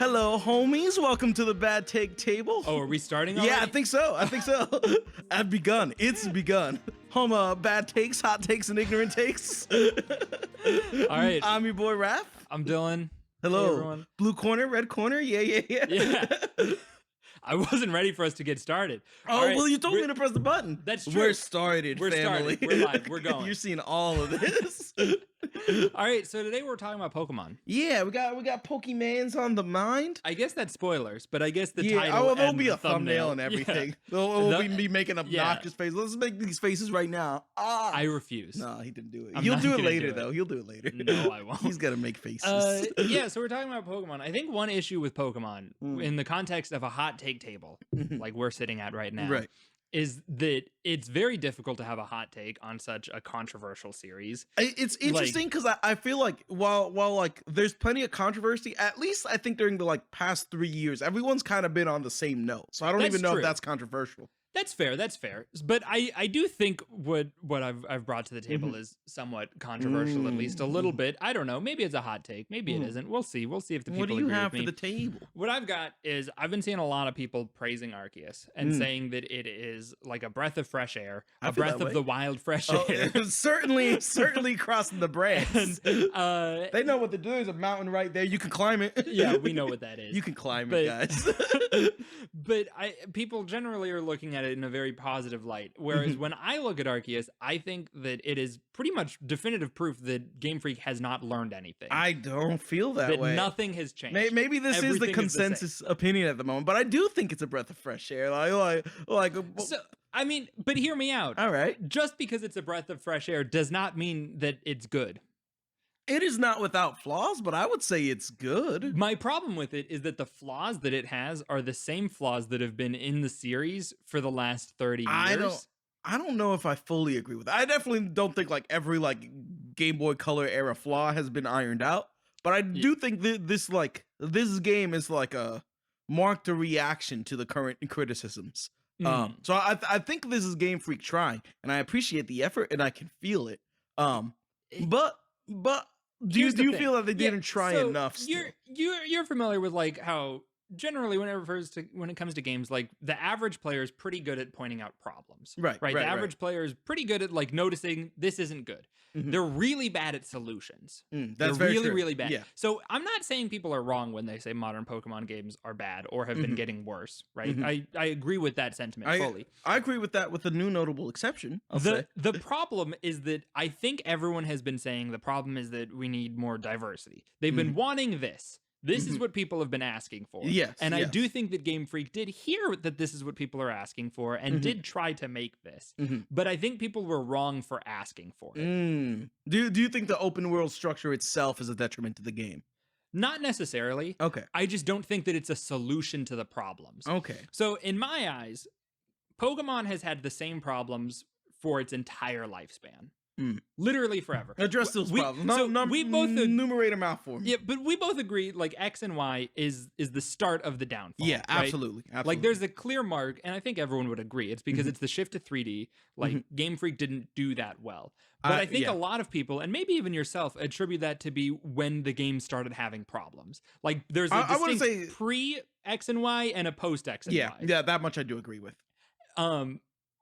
Hello, homies. Welcome to the Bad Take Table. Oh, are we starting already? Yeah, I think so. I've begun. It's begun. Home bad takes, hot takes, and ignorant takes. All right. I'm your boy, Raph. I'm Dylan. Hello. Hey, everyone. Blue corner, red corner. Yeah. Yeah. I wasn't ready for us to get started. Oh, All right, well, you told me to press the button. That's true. We're started, We're family. started. We're live. We're going. You're seeing all of this. All right, so today we're talking about Pokemon. Yeah, we got Pokemans on the mind. I guess that's spoilers, but I guess the title well, there'll and be the a thumbnail and everything. We'll be making obnoxious faces. Let's make these faces right now. I refuse. No, he didn't do it. I'm He'll not do it gonna later, do it. though. He'll do it later. No, I won't. He's gonna make faces. Yeah, so we're talking about Pokemon. I think one issue with Pokemon, in the context of a hot take table, like we're sitting at right now, Right. is that it's very difficult to have a hot take on such a controversial series. It's interesting because I feel like while like there's plenty of controversy, at least I think during the past 3 years, everyone's kind of been on the same note. So I don't even know if that's controversial. That's fair. But I do think what I've brought to the table is somewhat controversial, at least a little bit. I don't know. Maybe it's a hot take. Maybe it isn't. We'll see. We'll see if the people agree with me. What do you have for the table? What I've got is I've been seeing a lot of people praising Arceus and saying that it is like a breath of fresh air, a breath of the wild fresh air. Certainly crossing the brands. They know what to do. There's a mountain right there. You can climb it. Yeah, we know what that is. You can climb it, guys. But people generally are looking at it in a very positive light. Whereas when I look at Arceus, I think that it is pretty much definitive proof that Game Freak has not learned anything. I don't feel that way. Nothing has changed. Maybe this is the consensus opinion at the moment, but I do think it's a breath of fresh air. So, I mean, but hear me out. All right. Just because it's a breath of fresh air does not mean that it's good. It is not without flaws, but I would say it's good. My problem with it is that the flaws that it has are the same flaws that have been in the series for the last 30 years. I don't know if I fully agree with that. I definitely don't think every Game Boy Color era flaw has been ironed out, but I do think that this game is a marked a reaction to the current criticisms. So I think this is Game Freak trying, and I appreciate the effort, and I can feel it. But do you feel that they didn't try enough? You're familiar with how generally when it comes to games, the average player is pretty good at pointing out problems. Right. The average player is pretty good at noticing this isn't good. They're really bad at solutions. That's They're very really, true. really bad. Yeah. So I'm not saying people are wrong when they say modern Pokemon games are bad or have been getting worse, right? I agree with that sentiment fully. I agree with that with a new notable exception. The problem is that I think everyone has been saying the problem is that we need more diversity. They've been wanting this. This is what people have been asking for. Yes. I do think that Game Freak did hear that this is what people are asking for and did try to make this. But I think people were wrong for asking for it. Do you think the open world structure itself is a detriment to the game? Not necessarily. Okay. I just don't think that it's a solution to the problems. Okay. So in my eyes, Pokemon has had the same problems for its entire lifespan. Literally forever. Address those problems. We both enumerate them out for me. Yeah, but we both agree X and Y is the start of the downfall. Yeah, absolutely. Right? Absolutely. There's a clear mark, and I think everyone would agree. It's because it's the shift to 3D. Game Freak didn't do that well. But I think a lot of people, and maybe even yourself, attribute that to be when the game started having problems. There's a distinct pre-X and Y and a post-X and Y. Yeah, that much I do agree with.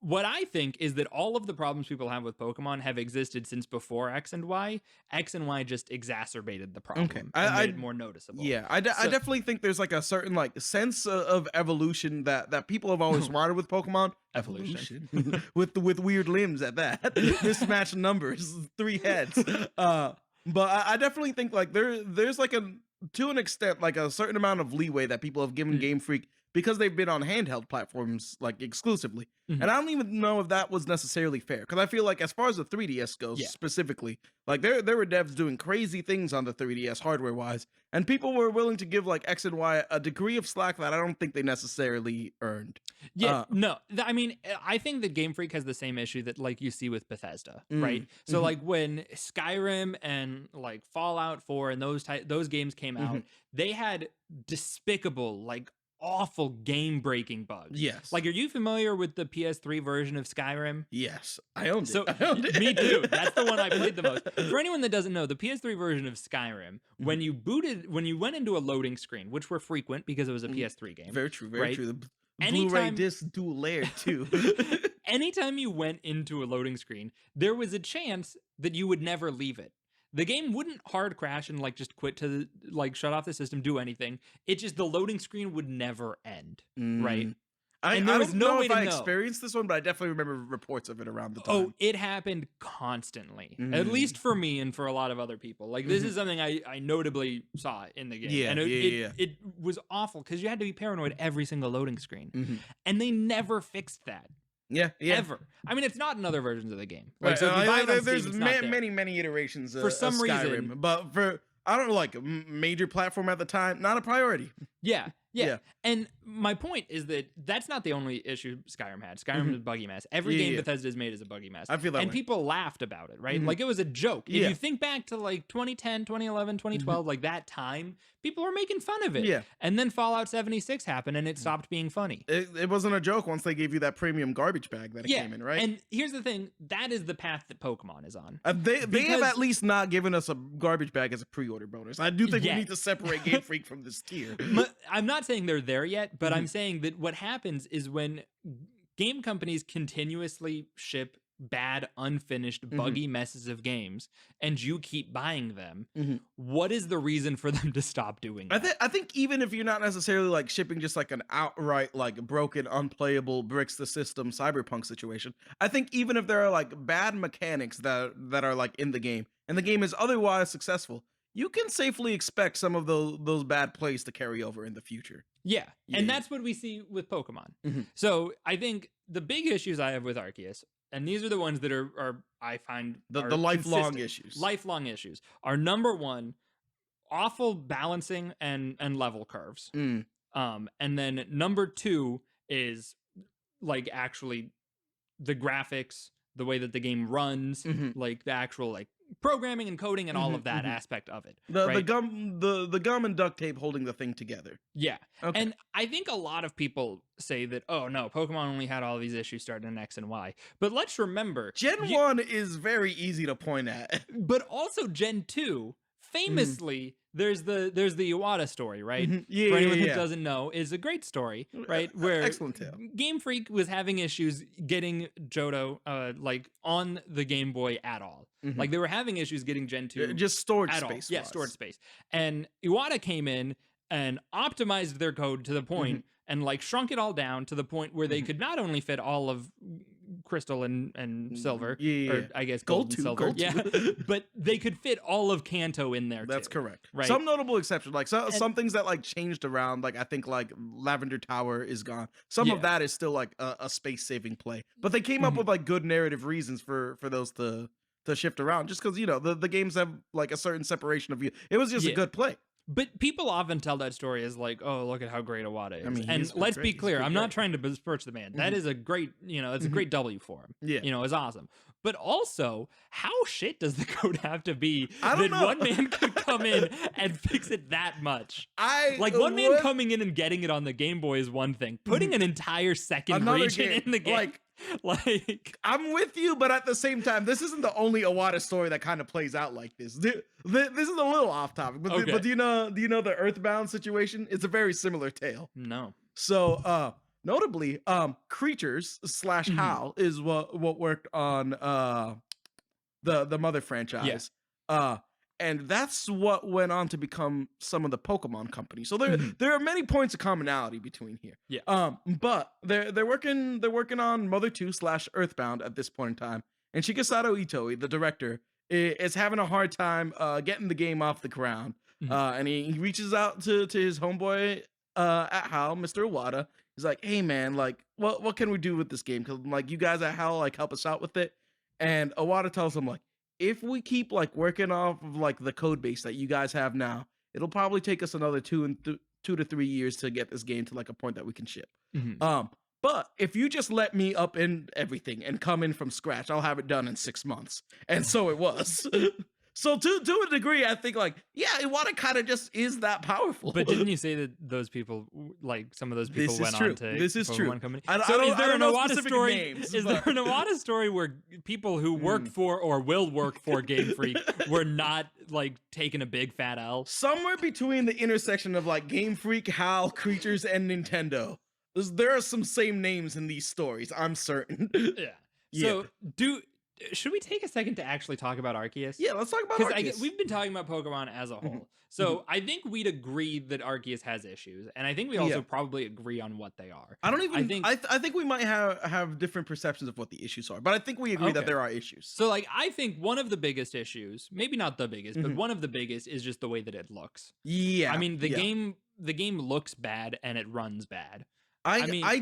What I think is that all of the problems people have with Pokemon have existed since before X and Y. X and Y just exacerbated the problem and made it more noticeable. Yeah, I definitely think there's a certain sense of evolution that people have always wanted with Pokemon. Evolution. with weird limbs at that. Mismatched numbers, 3 heads. But I definitely think there's to an extent a certain amount of leeway that people have given Game Freak because they've been on handheld platforms exclusively. And I don't even know if that was necessarily fair, because I feel as far as the 3DS goes specifically, there were devs doing crazy things on the 3DS hardware wise, and people were willing to give X and Y a degree of slack that I don't think they necessarily earned. Yeah, no, I mean, I think that Game Freak has the same issue that you see with Bethesda, right? So when Skyrim and Fallout 4 and those games came out, they had despicable awful game-breaking bugs. Yes. Like, are you familiar with the PS3 version of Skyrim? Yes. I owned So, it. I owned it. me too. That's the one I played the most. For anyone that doesn't know, the PS3 version of Skyrim, when you went into a loading screen, which were frequent because it was a PS3 game. Very true. Very right? true. The Anytime- Blu-ray disc dual layer too. Anytime you went into a loading screen, there was a chance that you would never leave it. The game wouldn't hard crash and like just quit to like shut off the system, do anything. It just, the loading screen would never end, right? And there was no way to know. I experienced this one, but I definitely remember reports of it around the time. Oh, it happened constantly, at least for me and for a lot of other people. Like, this is something I notably saw in the game. Yeah, and it was awful because you had to be paranoid every single loading screen. And they never fixed that. Yeah. Ever. I mean, it's not in other versions of the game. Like, right. so if you buy it on there's Steam, it's not many iterations for some of Skyrim, reason. but for, I don't know, like a major platform at the time, not a priority. Yeah. And my point is that that's not the only issue Skyrim had. Skyrim is a buggy mess. Every game Bethesda's made is a buggy mess. I feel that and way. people laughed about it, right? Like, it was a joke. If you think back to like 2010, 2011, 2012, like that time, people were making fun of it. Yeah. And then Fallout 76 happened and it stopped being funny. It wasn't a joke once they gave you that premium garbage bag that it came in, right? And here's the thing, that is the path that Pokemon is on. They have at least not given us a garbage bag as a pre-order bonus. I do think we need to separate Game Freak from this tier. I'm not saying they're there yet, but I'm saying that what happens is when game companies continuously ship bad, unfinished, buggy messes of games, and you keep buying them, what is the reason for them to stop doing that? I think even if you're not necessarily like shipping just like an outright like broken, unplayable, bricks the system cyberpunk situation, I think even if there are like bad mechanics that are like in the game and the game is otherwise successful, you can safely expect some of those bad plays to carry over in the future. Yeah. And that's what we see with Pokemon. So I think the big issues I have with Arceus, and these are the ones that are I find the lifelong issues. Lifelong issues are, number one, awful balancing and level curves. And then number two is like actually the graphics, the way that the game runs, like the actual like programming and coding and all of that aspect of it. The gum and duct tape holding the thing together. Yeah. Okay. And I think a lot of people say that, oh no, Pokemon only had all these issues starting in X and Y. But let's remember, Gen 1 is very easy to point at. But also Gen 2, famously, there's the Iwata story, right? For anyone who doesn't know, is a great story, right? Where excellent tale. Game Freak was having issues getting Johto like on the Game Boy at all. Like, they were having issues getting Gen 2 just storage at space. Yeah, storage space. And Iwata came in and optimized their code to the point and like shrunk it all down to the point where they could not only fit all of crystal and silver, or I guess gold and silver, but they could fit all of Kanto in there. That's too, correct. Right? Some notable exceptions, like some things that like changed around. Like I think like Lavender Tower is gone. Some of that is still like a space saving play, but they came up with like good narrative reasons for those to shift around. Just because the games have like a certain separation of view. It was just a good play. But people often tell that story as like, oh, look at how great Iwata is. I mean, and let's be clear, I'm not trying to besmirch the man. That is a great, it's a great W for him. Yeah. It's awesome. But also, how shit does the code have to be that one man could come in and fix it that much? One man coming in and getting it on the Game Boy is one thing. Putting an entire second region in the game. Like, I'm with you, but at the same time, this isn't the only Iwata story that kind of plays out like this. This is a little off topic, but do you know the Earthbound situation? It's a very similar tale. No. So, notably, Creatures / HAL is what worked on the Mother franchise. Yeah. And that's what went on to become some of the Pokemon companies. So there are many points of commonality between here. Yeah. But they're working on Mother 2 / Earthbound at this point in time. And Shigesato Itoi, the director, is having a hard time getting the game off the ground. And he reaches out to his homeboy at HAL, Mr. Iwata. He's like, hey man, like what can we do with this game? Because like you guys at HAL like help us out with it. And Iwata tells him like, if we keep like working off of like the code base that you guys have now, it'll probably take us another 2 to 3 years to get this game to like a point that we can ship. But if you just let me up in everything and come in from scratch, I'll have it done in 6 months. And so it was. So to a degree, I think like, yeah, Iwata kind of just is that powerful. But didn't you say that those people, like some of those people went on to this is Pokemon true. Company? Is there an Iwata story? Names, is there an Iwata story where people who worked for or will work for Game Freak were not like taking a big fat L? Somewhere between the intersection of like Game Freak, HAL, Creatures, and Nintendo. There are some same names in these stories, I'm certain. So should we take a second to actually talk about Arceus? Yeah, let's talk about Arceus. Because we've been talking about Pokemon as a whole. So I think we'd agree that Arceus has issues. And I think we also probably agree on what they are. I think we might have different perceptions of what the issues are, but I think we agree that there are issues. So like, I think one of the biggest issues, maybe not the biggest, but one of the biggest is just the way that it looks. Yeah. I mean, the game looks bad and it runs bad. I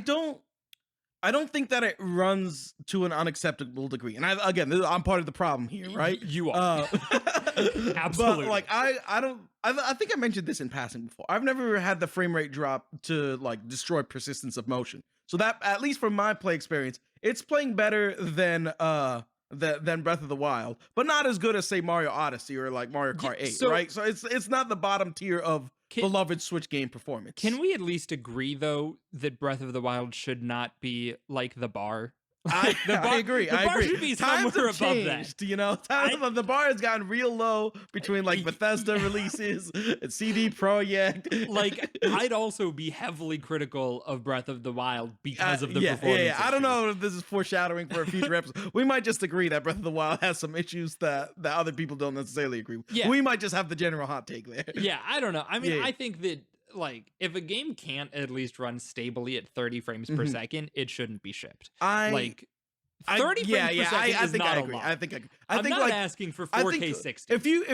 don't think that it runs to an unacceptable degree. And I'm part of the problem here, right? You are. Absolutely. But like I think I mentioned this in passing before. I've never had the frame rate drop to like destroy persistence of motion. So that, at least from my play experience, it's playing better than Breath of the Wild, but not as good as say Mario Odyssey or like Mario Kart 8, right? So it's not the bottom tier of beloved Switch game performance. Can we at least agree though that Breath of the Wild should not be like the bar? I agree. The bar should be somewhere above that. You know, the bar has gotten real low between like Bethesda releases and CD Projekt. Like, I'd also be heavily critical of Breath of the Wild because of the performance. Yeah. I don't know if this is foreshadowing for a future episode. We might just agree that Breath of the Wild has some issues that other people don't necessarily agree with. Yeah. We might just have the general hot take there. Yeah, I don't know. I mean, I think that like if a game can't at least run stably at 30 frames per second, it shouldn't be shipped. 30 frames per second is not a lot. I'm not asking for 4K 60. If you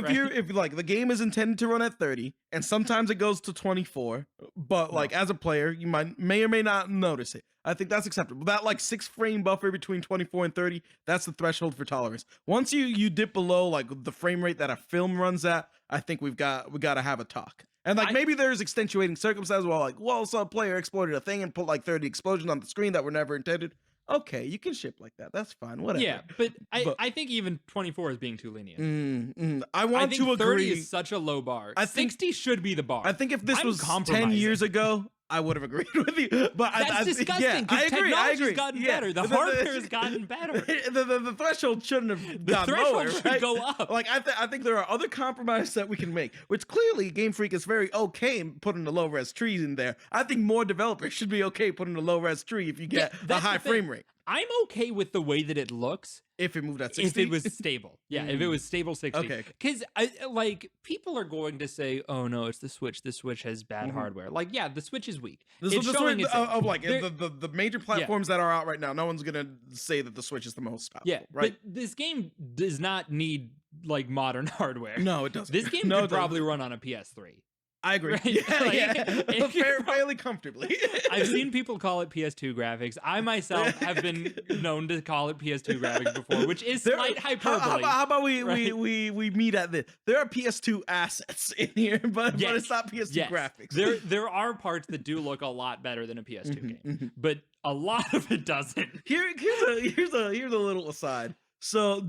like the game is intended to run at 30 and sometimes it goes to 24, but like as a player you may or may not notice it. I think that's acceptable. That like 6 frame buffer between 24 and 30, that's the threshold for tolerance. Once you dip below like the frame rate that a film runs at, I think we got to have a talk. And like maybe there's extenuating circumstances where like, well, some player exploited a thing and put like 30 explosions on the screen that were never intended. Okay, you can ship like that. That's fine. Whatever. Yeah, but I think even 24 is being too lenient. I think to agree. 30 is agree. such a low bar. 60 should be the bar. I think if this was 10 years ago, I would have agreed with you. But that's disgusting. I agree. Technology's gotten better. The hardware has gotten better. The threshold shouldn't have gotten lower. The threshold should go up. Like I think there are other compromises that we can make, which clearly Game Freak is very okay putting the low res trees in there. I think more developers should be okay putting the low res tree if you get a high frame rate. I'm okay with the way that it looks. If it moved at 60? If it was stable. Yeah, if it was stable 60. Okay. Because, like, people are going to say, oh, no, it's the Switch. The Switch has bad hardware. Like, yeah, the Switch is weak. The major platforms that are out right now, no one's going to say that the Switch is the most powerful, right? But this game does not need, like, modern hardware. No, it doesn't. This game could probably run on a PS3. I agree. Right? Fairly comfortably. I've seen people call it PS2 graphics. I myself have been known to call it PS2 graphics before, which is slight hyperbole. How about we meet at this? There are PS2 assets in here, but it's not PS2 graphics. There are parts that do look a lot better than a PS2 game, but a lot of it doesn't. Here's a little aside. So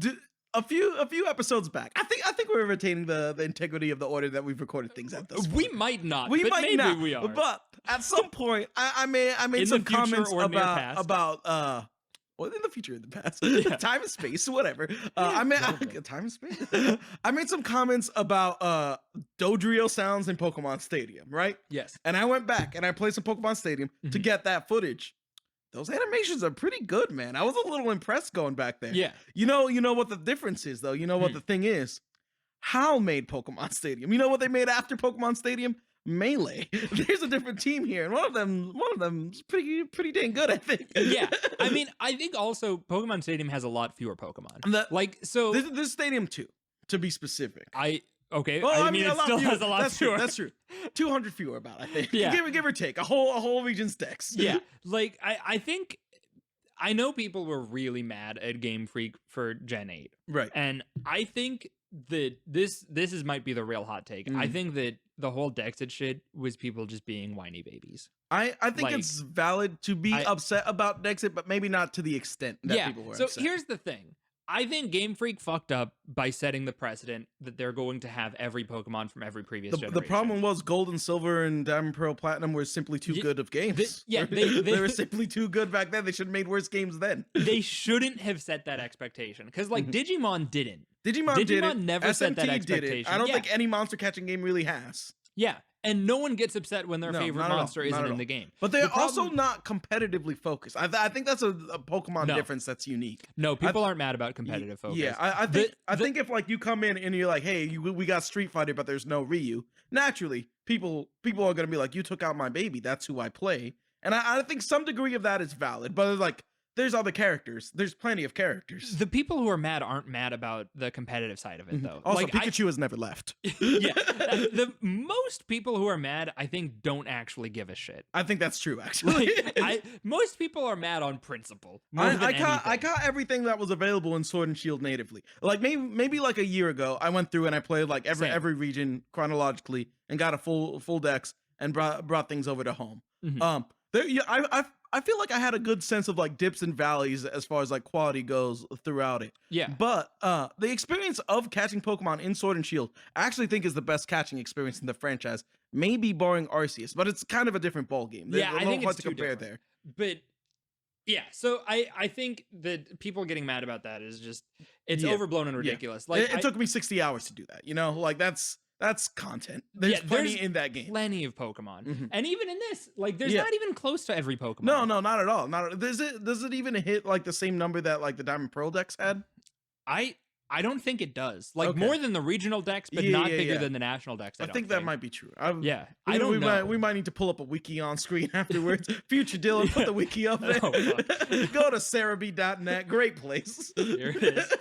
a few episodes back, I think we're retaining the integrity of the order that we've recorded things at this point. We might not. We might maybe not. We are. But at some point, I made some comments about in the future, in the past, time and space, whatever. Time and space. I made some comments about Dodrio sounds in Pokemon Stadium, right? Yes. And I went back and I played some Pokemon Stadium to get that footage. Those animations are pretty good, man. I was a little impressed going back there. Yeah. You know what the difference is, though? You know what the thing is? HAL made Pokemon Stadium. You know what they made after Pokemon Stadium? Melee. There's a different team here, and one of them is pretty dang good, I think. Yeah. I mean, I think also Pokemon Stadium has a lot fewer Pokemon. This Stadium 2, to be specific. Okay. Well, I mean it still has a lot fewer. That's true. 200 fewer about, I think. Yeah. Give or take. A whole region's decks. Yeah. Like, I think, I know people were really mad at Game Freak for Gen 8. Right. And I think that this might be the real hot take. I think that the whole Dexit shit was people just being whiny babies. I think it's valid to be upset about Dexit, but maybe not to the extent that people were upset. So here's the thing. I think Game Freak fucked up by setting the precedent that they're going to have every Pokemon from every previous generation. The problem was Gold and Silver and Diamond, Pearl, Platinum were simply too good of games. They were simply too good back then. They should have made worse games then. They shouldn't have set that expectation because, like, Digimon didn't. Digimon never SMT set that expectation. Did it. I don't think any monster catching game really has. Yeah. And no one gets upset when their favorite monster isn't in the game. But they're also not competitively focused. I think that's a Pokemon difference that's unique. No, people aren't mad about competitive focus. Yeah, I think if like you come in and you're like, hey, we got Street Fighter, but there's no Ryu, naturally people are gonna be like, you took out my baby. That's who I play. And I think some degree of that is valid. But like, there's other characters. There's plenty of characters. The people who are mad aren't mad about the competitive side of it, though. Also, like, Pikachu has never left. Yeah. The most people who are mad, I think, don't actually give a shit. I think that's true, actually. Most people are mad on principle. I got everything that was available in Sword and Shield natively. Like maybe like a year ago, I went through and I played like every region chronologically and got a full dex and brought things over to home. I feel like I had a good sense of like dips and valleys as far as like quality goes throughout it. Yeah. But the experience of catching Pokemon in Sword and Shield, I actually think is the best catching experience in the franchise. Maybe barring Arceus, but it's kind of a different ballgame. Yeah, I think it's to compare there. But yeah, so I think that people getting mad about that is just it's overblown and ridiculous. Yeah. Like it took me 60 hours to do that. You know, like that's content. There's plenty in that game. Plenty of Pokemon. And even in this, like there's not even close to every Pokemon. No, not at all. Does it even hit like the same number that like the Diamond Pearl decks had? I don't think it does. Like more than the regional decks, but not bigger than the national decks. I think that might be true. I don't know. We might need to pull up a wiki on screen afterwards. Future Dylan, put the wiki up there. Go to sarahb.net. Great place. There it is.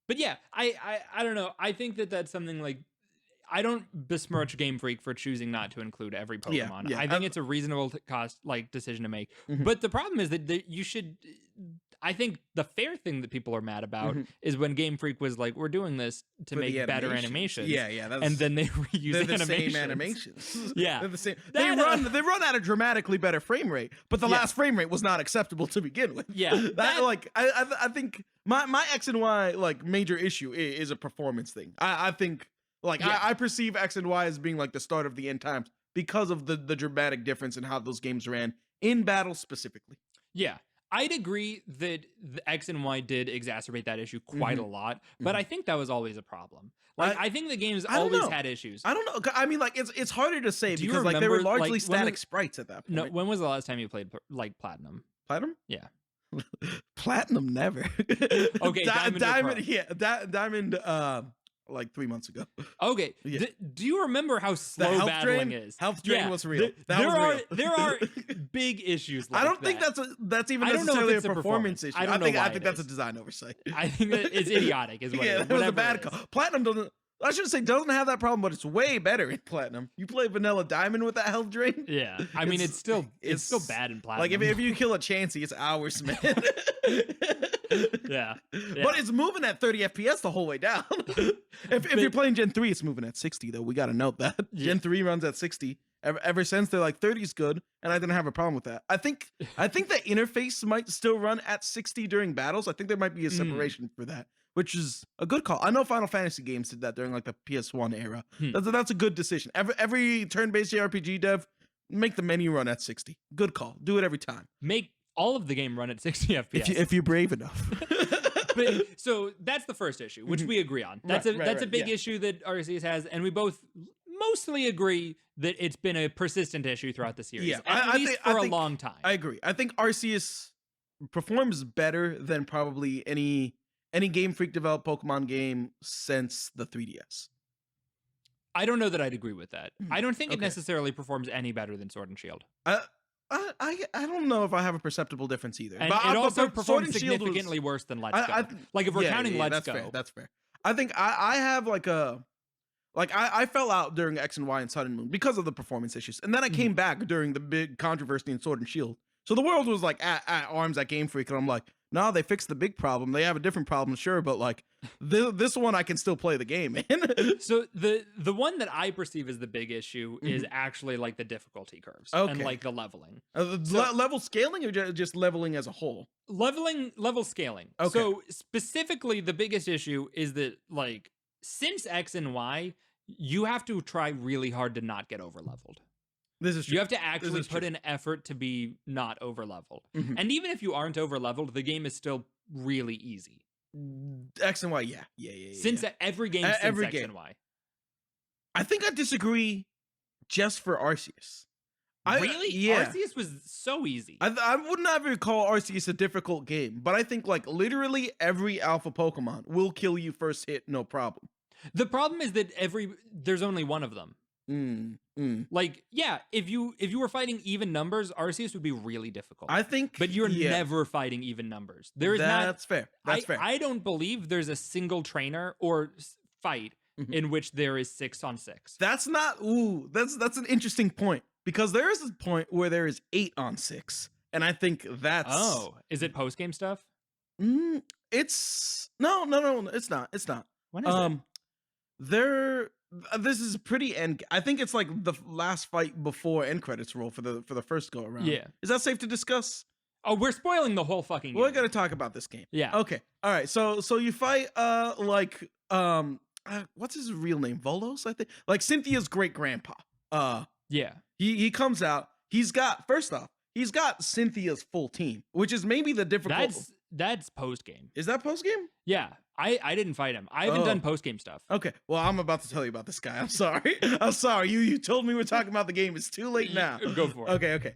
But yeah, I don't know. I think that's something like I don't besmirch Game Freak for choosing not to include every Pokemon. I think it's a reasonable cost like decision to make. But the problem is that you should. I think the fair thing that people are mad about is when Game Freak was like, "We're doing this to make better animations." Yeah, and then they reuse the same animations. Yeah, they're the same. They run at a dramatically better frame rate, but the last frame rate was not acceptable to begin with. Yeah, I think my X and Y like major issue is a performance thing. I think I perceive X and Y as being like the start of the end times because of the dramatic difference in how those games ran in battle specifically. Yeah. I'd agree that the X and Y did exacerbate that issue quite a lot, but I think that was always a problem. Like I think the games always had issues. I don't know. I mean, like it's harder to say because like they were largely static sprites at that point. No, when was the last time you played like Platinum? Platinum? Yeah. Platinum never. Okay, Diamond. Diamond. Like 3 months ago. Okay. Yeah. Do you remember how slow battling is? Health drain was real. There are big issues like I don't think that's even necessarily a performance issue. I think that's a design oversight. I think that it's idiotic is what it is. That was a bad call. Platinum doesn't have that problem, but it's way better in Platinum. You play Vanilla Diamond with that health drain? Yeah. I mean it's still bad in Platinum. Like if you kill a Chansey, it's hours, man. Yeah. But it's moving at 30 FPS the whole way down. If you're playing Gen 3, it's moving at 60 though. We got to note that. Gen 3 runs at 60. Ever since they're like 30 is good, and I didn't have a problem with that. I think the interface might still run at 60 during battles. I think there might be a separation for that, which is a good call. I know Final Fantasy games did that during like the PS1 era. That's a good decision. Every turn-based JRPG dev, make the menu run at 60. Good call. Do it every time. Make all of the game run at 60 FPS. If you're brave enough. But, so that's the first issue, which we agree on. That's a big issue that Arceus has, and we both mostly agree that it's been a persistent issue throughout the series. Yeah, at least for a long time. I agree. I think Arceus performs better than probably any Game Freak developed Pokemon game since the 3DS. I don't know that I'd agree with that. I don't think it necessarily performs any better than Sword and Shield. I don't know if I have a perceptible difference either. And it also performs significantly worse than Let's Go. Like if we're counting Let's Go. That's fair. I think I have I fell out during X and Y and Sun and Moon because of the performance issues. And then I came back during the big controversy in Sword and Shield. So the world was like at arms at Game Freak, and I'm like, no, they fixed the big problem. They have a different problem, sure, but like this one I can still play the game in. So the one that I perceive as the big issue is actually like the difficulty curves and like the leveling. Level scaling or just leveling as a whole? Level scaling. Okay. So specifically, the biggest issue is that like since X and Y, you have to try really hard to not get over leveled. This is true. You have to actually put in effort to be not over leveled. And even if you aren't over leveled, the game is still really easy. X and Y, yeah. Since every game since X and Y. I think I disagree just for Arceus. Really? Yeah. Arceus was so easy. I would never call Arceus a difficult game, but I think like literally every alpha Pokemon will kill you first hit, no problem. The problem is that there's only one of them. Like, yeah, if you were fighting even numbers, Arceus would be really difficult. I think, but you're never fighting even numbers. There is That's fair. That's fair. I don't believe there's a single trainer or fight in which there is 6-on-6. That's not. That's an interesting point because there is a point where there is 8-on-6, and I think that's. Oh, is it post game stuff? It's no. It's not. It's not. When is it? This is pretty end. I think it's like the last fight before end credits roll for the first go around. Yeah. Is that safe to discuss? Oh, we're spoiling the whole fucking game. We're gonna talk about this game. Yeah. Okay. All right. So you fight what's his real name? Volos, I think. Like Cynthia's great grandpa. Yeah. He comes out. He's got Cynthia's full team, which is maybe the difficult. That's post game. Is that post game? Yeah. I didn't fight him. I haven't done post game stuff. Okay. Well, I'm about to tell you about this guy. I'm sorry. I'm sorry. You told me we're talking about the game. It's too late now. Go for it. Okay.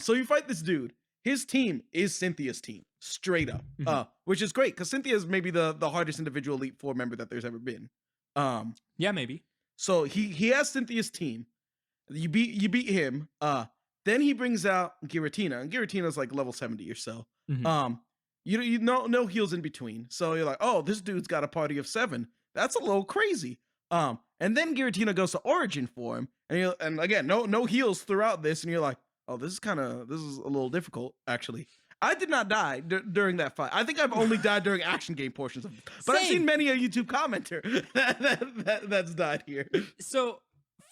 So you fight this dude. His team is Cynthia's team, straight up. Which is great because Cynthia is maybe the hardest individual Elite Four member that there's ever been. Yeah, maybe. So he has Cynthia's team. You beat him. Then he brings out Giratina, and Giratina's like level 70 or so. You know, no heals in between. So you're like, oh, this dude's got a party of 7. That's a little crazy. And then Giratina goes to Origin for him, and again, no heals throughout this, and you're like, oh, this is a little difficult, actually. I did not die during that fight. I think I've only died during action game portions of it. But I've seen many a YouTube commenter that's died here. So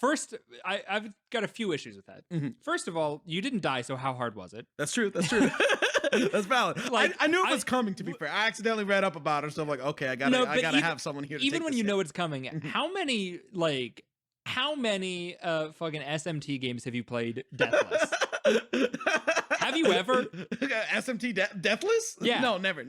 first, I've got a few issues with that. First of all, you didn't die, so how hard was it? That's true. That's valid. Like, I knew it was coming, to be fair. I accidentally read up about it, so I'm like, okay, I gotta have someone here to even take when this you hit. know it's coming, how many fucking SMT games have you played deathless? Have you ever? SMT deathless? Yeah. No, never.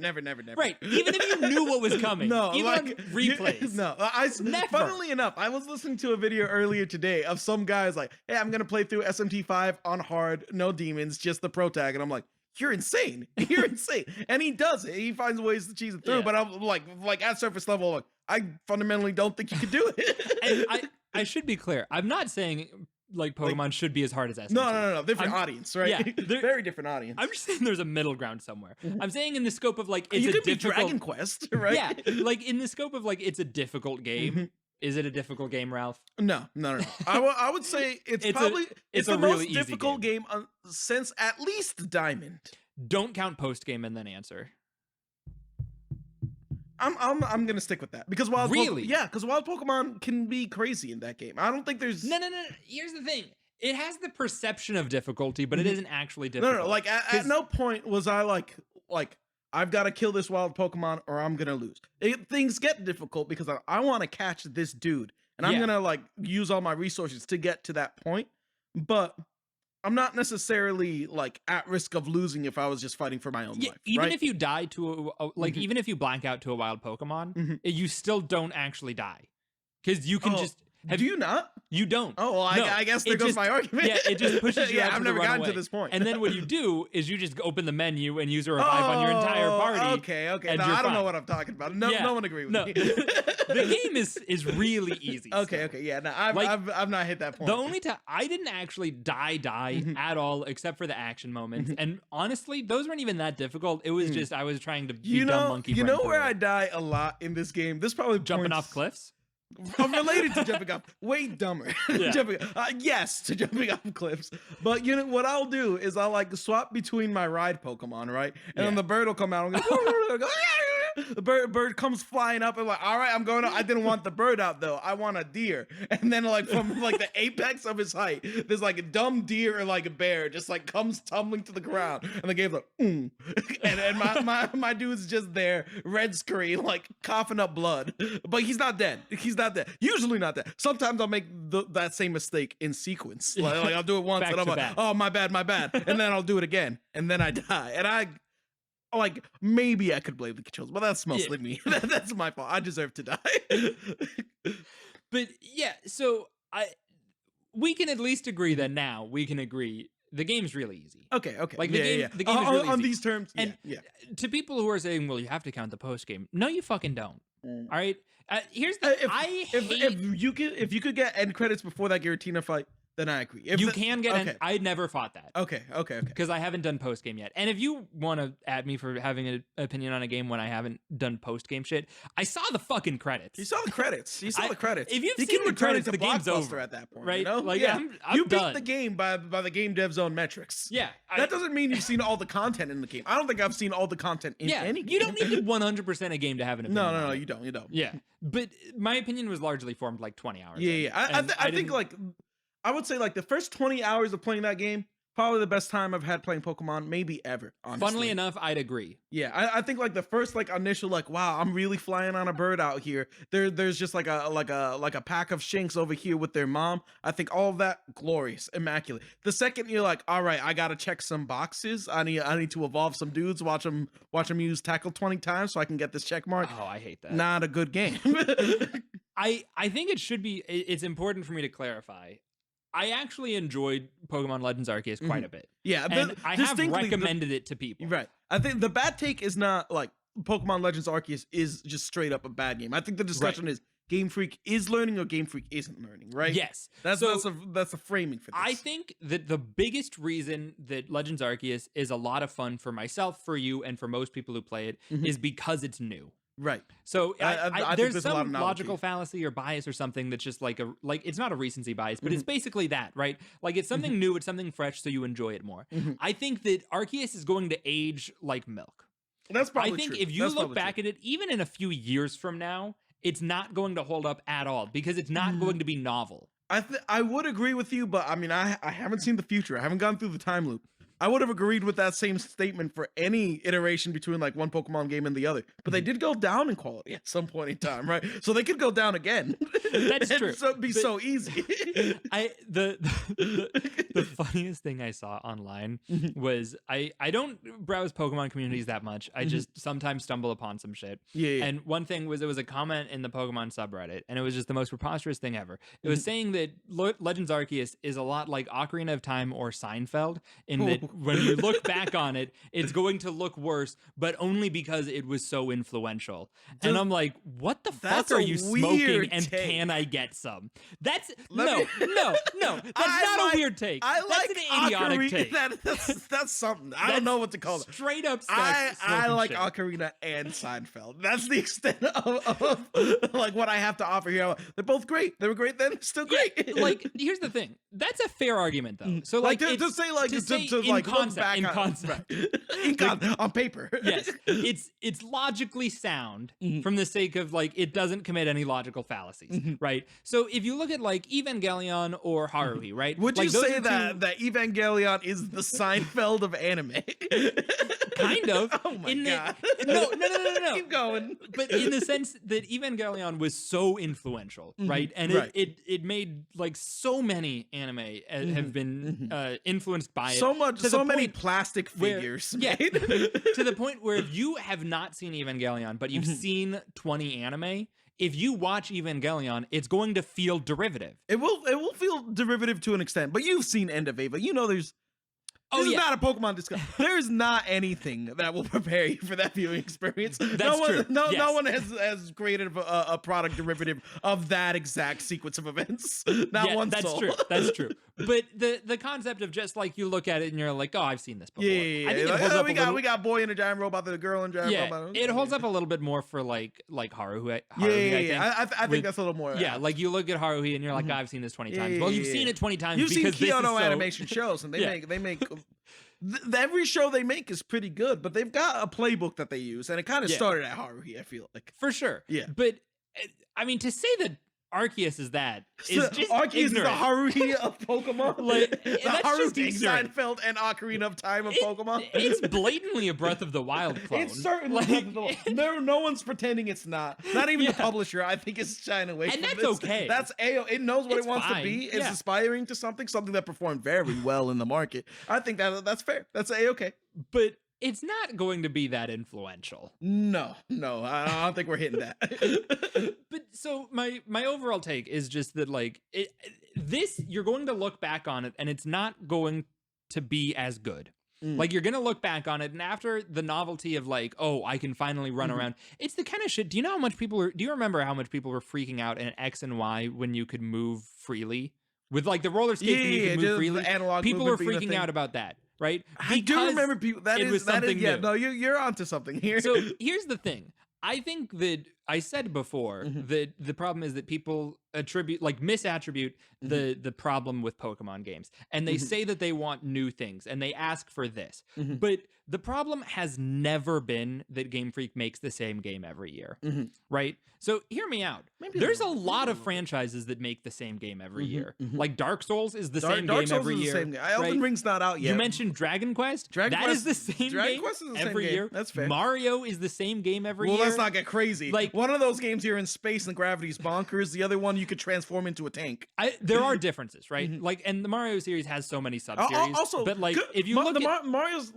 Right. Even if you knew what was coming. No. Even like, on replays. Never. Funnily enough, I was listening to a video earlier today of some guys like, hey, I'm going to play through SMT5 on hard, no demons, just the pro tag. And I'm like, you're insane. You're insane. And he does it. He finds ways to cheese it through. Yeah. But I'm like at surface level, like, I fundamentally don't think you can do it. And I should be clear. I'm not saying like Pokemon should be as hard as SMT. No. Different audience, right? Yeah, very different audience. I'm just saying there's a middle ground somewhere. I'm saying in the scope of like it's you a could difficult be Dragon Quest, right? Yeah, like in the scope of like it's a difficult game. Is it a difficult game, Ralph? No. I would say it's probably the a most really difficult game since at least Diamond. Don't count post game and then answer. I'm gonna stick with that because wild really, because wild Pokemon can be crazy in that game. I don't think there's no. Here's the thing: it has the perception of difficulty, but it isn't actually difficult. No. Like at no point was I like I've got to kill this wild Pokemon or I'm gonna lose. Things get difficult because I want to catch this dude, and I'm gonna like use all my resources to get to that point, but I'm not necessarily like at risk of losing if I was just fighting for my own life. Even if you die to even if you blank out to a wild Pokemon, you still don't actually die because you can just. Do you not? You don't. Oh, well, I guess there goes my argument. Yeah, it just pushes you out I've to never gotten away. to this point. And then what you do is you just open the menu and use a revive on your entire party. Okay. No, I don't know what I'm talking about. No one agreed with me. The game is really easy. Okay. Yeah, no, I've not hit that point. The only time I didn't actually die at all, except for the action moments. And honestly, those weren't even that difficult. It was just I was trying to be dumb monkey. You know where I die a lot in this game? This probably jumping off cliffs. related to jumping off, way dumber. Yes, to jumping off cliffs. But you know what I'll do is I'll like swap between my ride Pokemon, right? And then the bird will come out and go, the bird comes flying up and like, all right, I'm going. I didn't want the bird out though. I want a deer. And then like from like the apex of his height, there's like a dumb deer or like a bear just like comes tumbling to the ground. And the game's like, and my dude's just there, red screen, like coughing up blood, but he's not dead. He's not dead. Usually not dead. Sometimes I'll make that same mistake in sequence. Like I'll do it once and I'm like, oh my bad, and then I'll do it again, and then I die. And I like maybe I could blame the controls, but that's mostly me. That's my fault. I deserve to die. But yeah, so we can at least agree that now we can agree the game's really easy. Okay. Like the game is really easy. On these terms. And to people who are saying, well, you have to count the post game. No, you fucking don't. All right. Here's the if you could get end credits before that Giratina fight, then I agree. You can get I never fought that. Okay. Because I haven't done post game yet. And if you want to at me for having an opinion on a game when I haven't done post game shit, I saw the fucking credits. You saw the credits. If you've seen the credits, the game's over at that point, right? You know? Like I'm you done. beat the game by the game dev's own metrics. Yeah, that doesn't mean you've seen all the content in the game. I don't think I've seen all the content in any game. You don't need 100% a game to have an opinion. No, you don't. Yeah, but my opinion was largely formed like 20 hours. Yeah. I think like. I would say like the first 20 hours of playing that game, probably the best time I've had playing Pokemon, maybe ever. Honestly. Funnily enough, I'd agree. Yeah, I think like the first like initial like, wow, I'm really flying on a bird out here. There's just like a pack of Shinx over here with their mom. I think all of that glorious, immaculate. The second you're like, all right, I gotta check some boxes. I need to evolve some dudes. Watch them use tackle 20 times so I can get this check mark. Oh, I hate that. Not a good game. I think it should be. It's important for me to clarify. I actually enjoyed Pokemon Legends Arceus quite a bit. Yeah, and I have recommended it to people. Right. I think the bad take is not like Pokemon Legends Arceus is just straight up a bad game. I think the discussion is Game Freak is learning or Game Freak isn't learning, right? Yes. That's a framing for this. I think that the biggest reason that Legends Arceus is a lot of fun for myself, for you, and for most people who play it is because it's new. Right. So I there's some logical fallacy or bias or something that's just like it's not a recency bias, but it's basically that, right? Like it's something new, it's something fresh, so you enjoy it more. I think that Arceus is going to age like milk. That's probably I think true. if you look back at it, even in a few years from now, it's not going to hold up at all because it's not going to be novel. I would agree with you, but I mean, I haven't seen the future. I haven't gone through the time loop. I would have agreed with that same statement for any iteration between like one Pokemon game and the other. But they did go down in quality at some point in time, right? So they could go down again. That's true. So it'd be so easy. The funniest thing I saw online was I don't browse Pokemon communities that much. I just sometimes stumble upon some shit. Yeah. And one thing was, it was a comment in the Pokemon subreddit, and it was just the most preposterous thing ever. It was saying that Legends Arceus is a lot like Ocarina of Time or Seinfeld, in that when you look back on it, it's going to look worse, but only because it was so influential. And I'm like, what the fuck are you smoking? And can I get some? That's no. That's not a weird take. That's an idiotic take. That's something. I don't know what to call it. Straight up. I like shit. Ocarina and Seinfeld. That's the extent of like what I have to offer here. They're both great. They were great then. Still great. Like, here's the thing. That's a fair argument, though. So like to say concept, on paper. Yes, it's logically sound from the sake of like it doesn't commit any logical fallacies, right? So if you look at like Evangelion or Haruhi, right? Would you say that Evangelion is the Seinfeld of anime? Kind of. Oh my god. No. Keep going. But in the sense that Evangelion was so influential, right? And it made like so many anime have been influenced by it. So many plastic figures. Yeah. To the point where if you have not seen Evangelion, but you've seen 20 anime, if you watch Evangelion, it's going to feel derivative. It will feel derivative to an extent, but you've seen End of Eva. You know there's This is not a Pokemon discussion. There is not anything that will prepare you for that viewing experience. That's true. No one has created a product derivative of that exact sequence of events. Not one soul. That's true. But the concept of just like you look at it and you're like, oh, I've seen this before. Yeah. I think it holds up we got boy in a giant robot, the girl in a giant robot. It holds up a little bit more for like Haruhi. I think that's a little more. Yeah, like you look at Haruhi and you're like, I've seen this 20 times. Well, you've seen it 20 times. You've because seen Kyoto this is animation shows, and they make. Every show they make is pretty good, but they've got a playbook that they use, and it kind of started at Haruhi. I feel like for sure. Yeah, but I mean, to say that Arceus is that is just Arceus is the Haruhi of Pokemon. Like the Haruhi, Seinfeld, and Ocarina of Time of Pokemon. It's blatantly a Breath of the Wild clone. It's certainly Breath of the Wild. No one's pretending it's not. Not even the publisher. I think it's shying away from that's this. okay. That's it knows what it wants to be. It's aspiring to something that performed very well in the market. I think that's fair. That's okay. But it's not going to be that influential. No, I don't think we're hitting that. But so my overall take is just that like this, you're going to look back on it and it's not going to be as good. Like you're going to look back on it and after the novelty of like, oh, I can finally run around. It's the kind of shit. Do you know how much do you remember how much people were freaking out in X and Y when you could move freely? With like the roller skates and you could move freely. People were freaking out about that. Right? I do remember people. That is something new. No, you're onto something here. So here's the thing. I think that I said before that the problem is that people misattribute the problem with Pokemon games. And they say that they want new things and they ask for this. But the problem has never been that Game Freak makes the same game every year. Right? So hear me out. There's a lot of franchises that make the same game every year. Like Dark Souls is the same game every year. Same game. Elden Ring's not out yet. You mentioned Dragon Quest. That is the same game every year. That's fair. Mario is the same game every year. Well, let's not get crazy. Like one of those games you're in space and gravity's bonkers. The other one you could transform into a tank. There are differences, right? Like, and the Mario series has so many sub-series. Also, but like, if you look at Mario's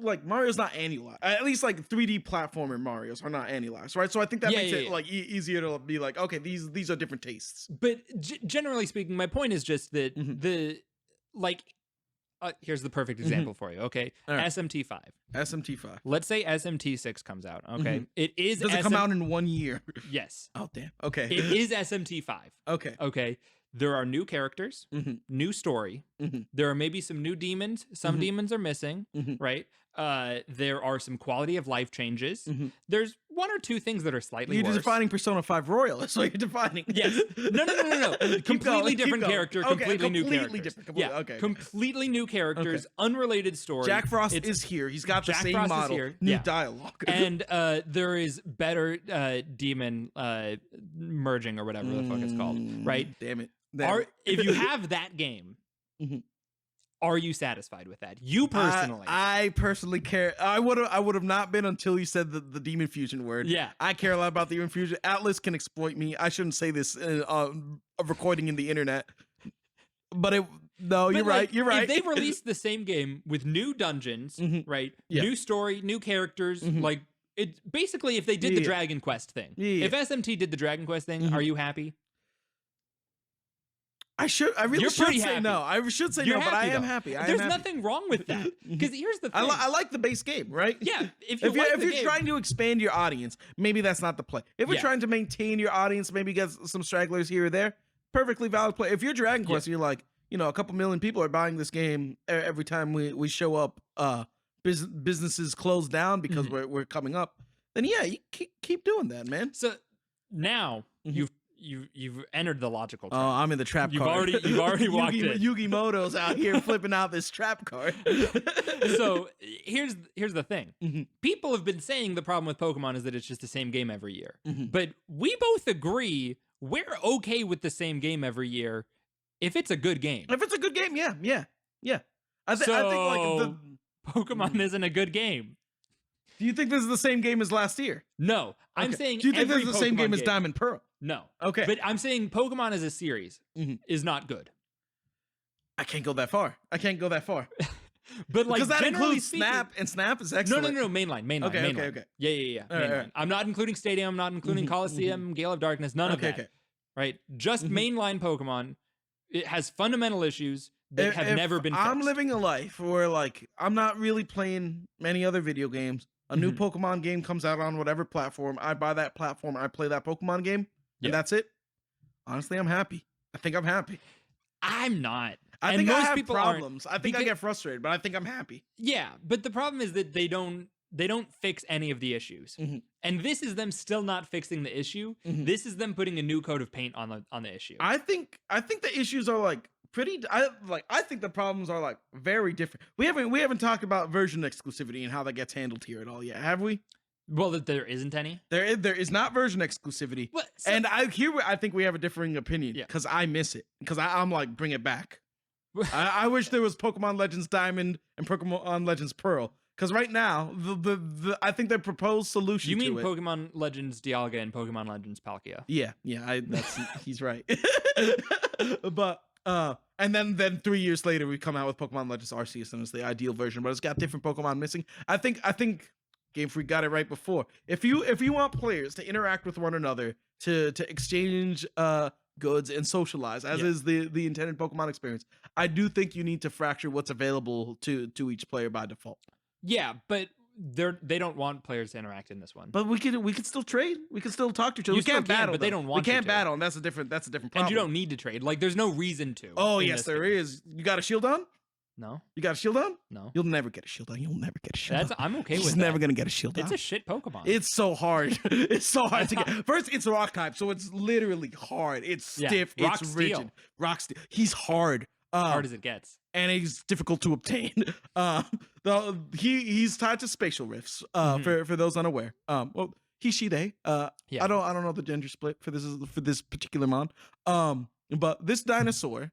not annualized. At least like 3D platformer Mario's are not annualized, right? So I think that makes it like easier to be like, okay, these are different tastes. But generally speaking, my point is just that here's the perfect example for you. Okay, right. SMT5. SMT5. Let's say SMT6 comes out. Okay, it is. Does it come out in 1 year? Yes. Oh damn. Okay. It is SMT5. Okay. Okay. There are new characters, new story. There are maybe some new demons. Some demons are missing, right? There are some quality of life changes. There's one or two things that are slightly worse. You're defining Persona 5 Royal. That's what you're defining. Yes. No. Completely different character. Completely new characters. Different. Okay. Completely new characters. Unrelated story. Jack Frost is here. He's got the same model. New dialogue. And there is better demon merging or whatever the fuck it's called. Right? Damn it. If you have that game, are you satisfied with that? You personally? I personally care. I would have not been until you said the demon fusion word. Yeah. I care a lot about the demon fusion. Atlas can exploit me. I shouldn't say this a recording in the internet. But you're right. You're right. If they released the same game with new dungeons, right? Yeah. New story, new characters, like it basically if they did the Dragon Quest thing. If SMT did the Dragon Quest thing, are you happy? I really should say no. I should say no, but I am happy. There's nothing wrong with that. Because here's the thing. I like the base game, right? Yeah. If you're trying to expand your audience, maybe that's not the play. If you're trying to maintain your audience, maybe get some stragglers here or there, perfectly valid play. If you're Dragon Quest and you're like, a couple million people are buying this game every time we show up, businesses close down because we're coming up, then you keep doing that, man. So now You've entered the logical trap. Oh, I'm in the trap card. You've already walked in. Yugi Moto's out here flipping out this trap card. So here's the thing. People have been saying the problem with Pokemon is that it's just the same game every year. But we both agree we're okay with the same game every year if it's a good game. If it's a good game, yeah. I think Pokemon isn't a good game. Do you think this is the same game as last year? No. Okay. I'm saying do you think this is the same game as Diamond Pearl? No. Okay. But I'm saying Pokemon as a series is not good. I can't go that far. But like, because that includes Snap, and Snap is excellent. No, mainline. Okay. Yeah. Mainline. I'm not including Stadium, I'm not including Coliseum, Gale of Darkness, none of that. Okay. Right? Just mainline Pokemon. It has fundamental issues that have never been fixed. I'm living a life where like I'm not really playing many other video games. A new Pokemon game comes out on whatever platform. I buy that platform. I play that Pokemon game, and that's it. Honestly, I'm happy. I think I'm happy. I'm not. I think I have problems. I think I get frustrated, but I think I'm happy. Yeah, but the problem is that they don't fix any of the issues. And this is them still not fixing the issue. This is them putting a new coat of paint on the issue. I think the issues are like I think the problems are like very different. We haven't talked about version exclusivity and how that gets handled here at all yet, have we? Well, that there isn't any. There is not version exclusivity. And I think we have a differing opinion because I miss it. Because I'm like, bring it back. I wish there was Pokemon Legends Diamond and Pokemon Legends Pearl. Because right now, I think the proposed solution. You mean Pokemon Legends Dialga and Pokemon Legends Palkia? Yeah, he's right. But and then 3 years later, we come out with Pokemon Legends Arceus, and it's the ideal version, but it's got different Pokemon missing. I think Game Freak got it right before. If you want players to interact with one another, to exchange goods and socialize, as is the intended Pokemon experience, I do think you need to fracture what's available to each player by default. Yeah, but they don't want players to interact in this one. But we could still trade. We can still talk to each other. We can't battle, but they don't want. We can't battle, and that's a different problem. And you don't need to trade. Like, there's no reason to. Oh yes, there is. You got a shield on? No. You got a shield on? No. You'll never get a shield on. You'll never get a shield on. I'm okay with that. He's never gonna get a shield on. It's a shit Pokemon. It's so hard. It's so hard to get. First, it's rock type, so it's literally hard. It's stiff. It's rigid. Rock steel. He's hard. Hard as it gets. And he's difficult to obtain. He's tied to spatial rifts. For those unaware. Well, he, she, they. I don't know the gender split for this particular mon. But this dinosaur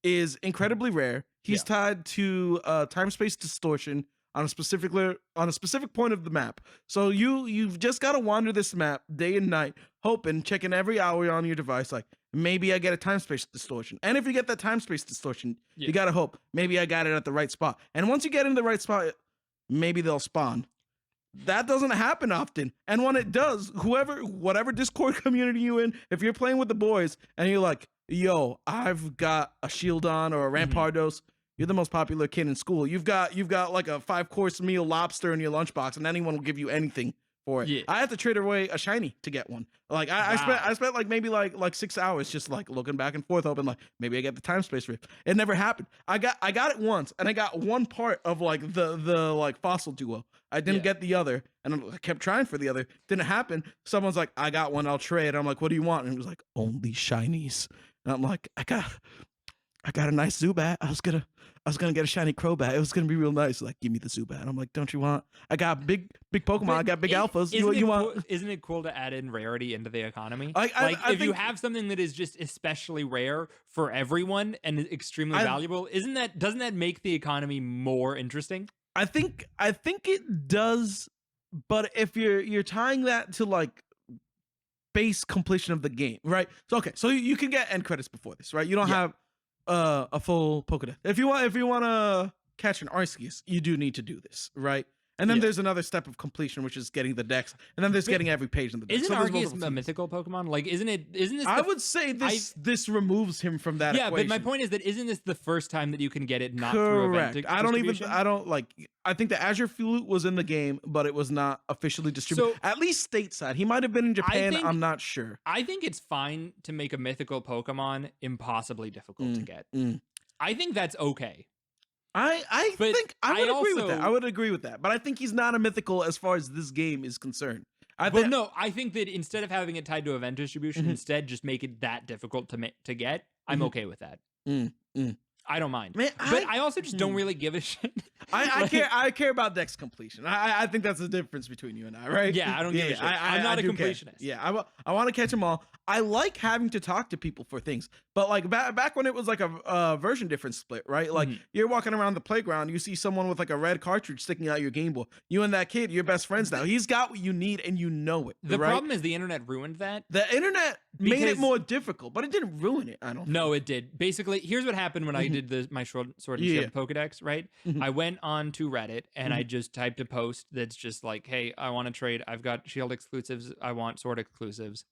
is incredibly rare. He's tied to time space distortion on a specific point of the map. So you've just got to wander this map day and night, hoping, checking every hour on your device, like maybe I get a time space distortion. And if you get that time space distortion, you got to hope maybe I got it at the right spot. And once you get in the right spot, maybe they'll spawn. That doesn't happen often. And when it does, whatever Discord community you in, if you're playing with the boys and you're like, yo, I've got a Shieldon or a Rampardos, you're the most popular kid in school. You've got like a 5-course meal lobster in your lunchbox, and anyone will give you anything for it. Yeah. I had to trade away a shiny to get one. Like I spent like maybe like 6 hours just like looking back and forth, hoping like maybe I get the time space rift. It never happened. I got it once, and I got one part of like the like fossil duo. I didn't get the other, and I kept trying for the other. Didn't happen. Someone's like, I got one, I'll trade. I'm like, what do you want? And it was like, only shinies. And I'm like, I got a nice Zubat. I was gonna get a shiny Crobat. It was gonna be real nice. Like, give me the Zubat. And I'm like, don't you want? I got big Pokemon. I got big alphas. You want? Isn't it cool to add in rarity into the economy? I if you have something that is just especially rare for everyone and is extremely valuable, doesn't that make the economy more interesting? I think it does, but if you're tying that to like base completion of the game, right? So you can get end credits before this, right? You don't have a full Pokédex. If you want to catch an Arceus, you do need to do this, right? And then there's another step of completion, which is getting the dex, and then there's getting every page in the dex. Isn't Arceus a mythical Pokemon? Like, isn't this? I would say this removes him from that. Yeah, equation. but my point is that isn't this the first time that you can get it not through event distribution? I think the Azure Flute was in the game, but it was not officially distributed. So, at least stateside. He might have been in Japan. I'm not sure. I think it's fine to make a mythical Pokemon impossibly difficult to get. I think that's okay. I would agree with that. I would agree with that. But I think he's not a mythical as far as this game is concerned. I think that instead of having it tied to event distribution, instead just make it that difficult to get. I'm okay with that. I don't mind. Man, I also just don't really give a shit. I care about dex completion. I think that's the difference between you and I, right? Yeah, I don't give a shit. I'm not a completionist. Yeah, I want to catch them all. I like having to talk to people for things, but like back when it was like a version difference split, right? Like you're walking around the playground, you see someone with like a red cartridge sticking out your Game Boy. You and that kid, you're best friends now. He's got what you need, and you know it. The problem is the internet ruined that. The internet made it more difficult, but it didn't ruin it. I don't. No, it did. Basically, here's what happened when I did my Sword and Shield Pokedex. Right, I went on to Reddit and I just typed a post that's just like, "Hey, I want to trade. I've got Shield exclusives. I want Sword exclusives."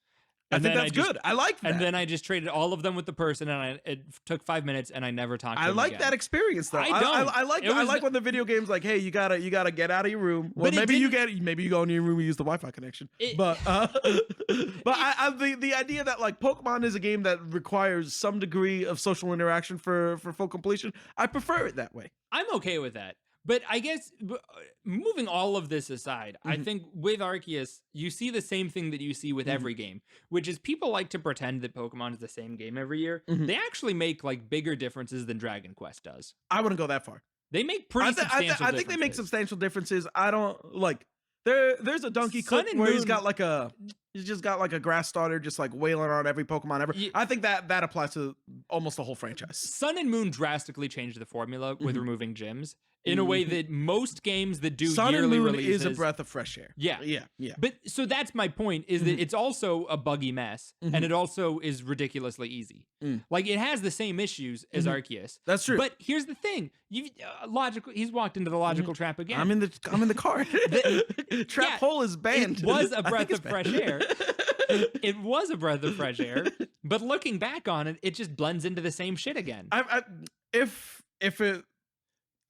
I think that's good. I like that. And then I just traded all of them with the person, and it took 5 minutes, and I never talked to I them like again. that experience though. I like when the video game's like, hey, you gotta get out of your room. Well, maybe you go in your room and use the Wi-Fi connection. But the idea that like Pokemon is a game that requires some degree of social interaction for full completion, I prefer it that way. I'm okay with that. But I guess moving all of this aside, I think with Arceus, you see the same thing that you see with every game, which is people like to pretend that Pokemon is the same game every year. They actually make like bigger differences than Dragon Quest does. I wouldn't go that far. They make pretty substantial differences. I think they make substantial differences. I don't like there's a Donkey clip where he's just got like a grass starter just like wailing on every Pokemon ever. Yeah. I think that applies to almost the whole franchise. Sun and Moon drastically changed the formula with removing gyms in a way that most games that do Sun yearly and Moon releases is a breath of fresh air. Yeah. Yeah. But so that's my point, is that it's also a buggy mess, and it also is ridiculously easy. Like it has the same issues as Arceus. That's true. But here's the thing: he's walked into the logical trap again. I'm in the car. Trap hole is banned. It was a breath of fresh air. It was a breath of fresh air. But looking back on it, it just blends into the same shit again.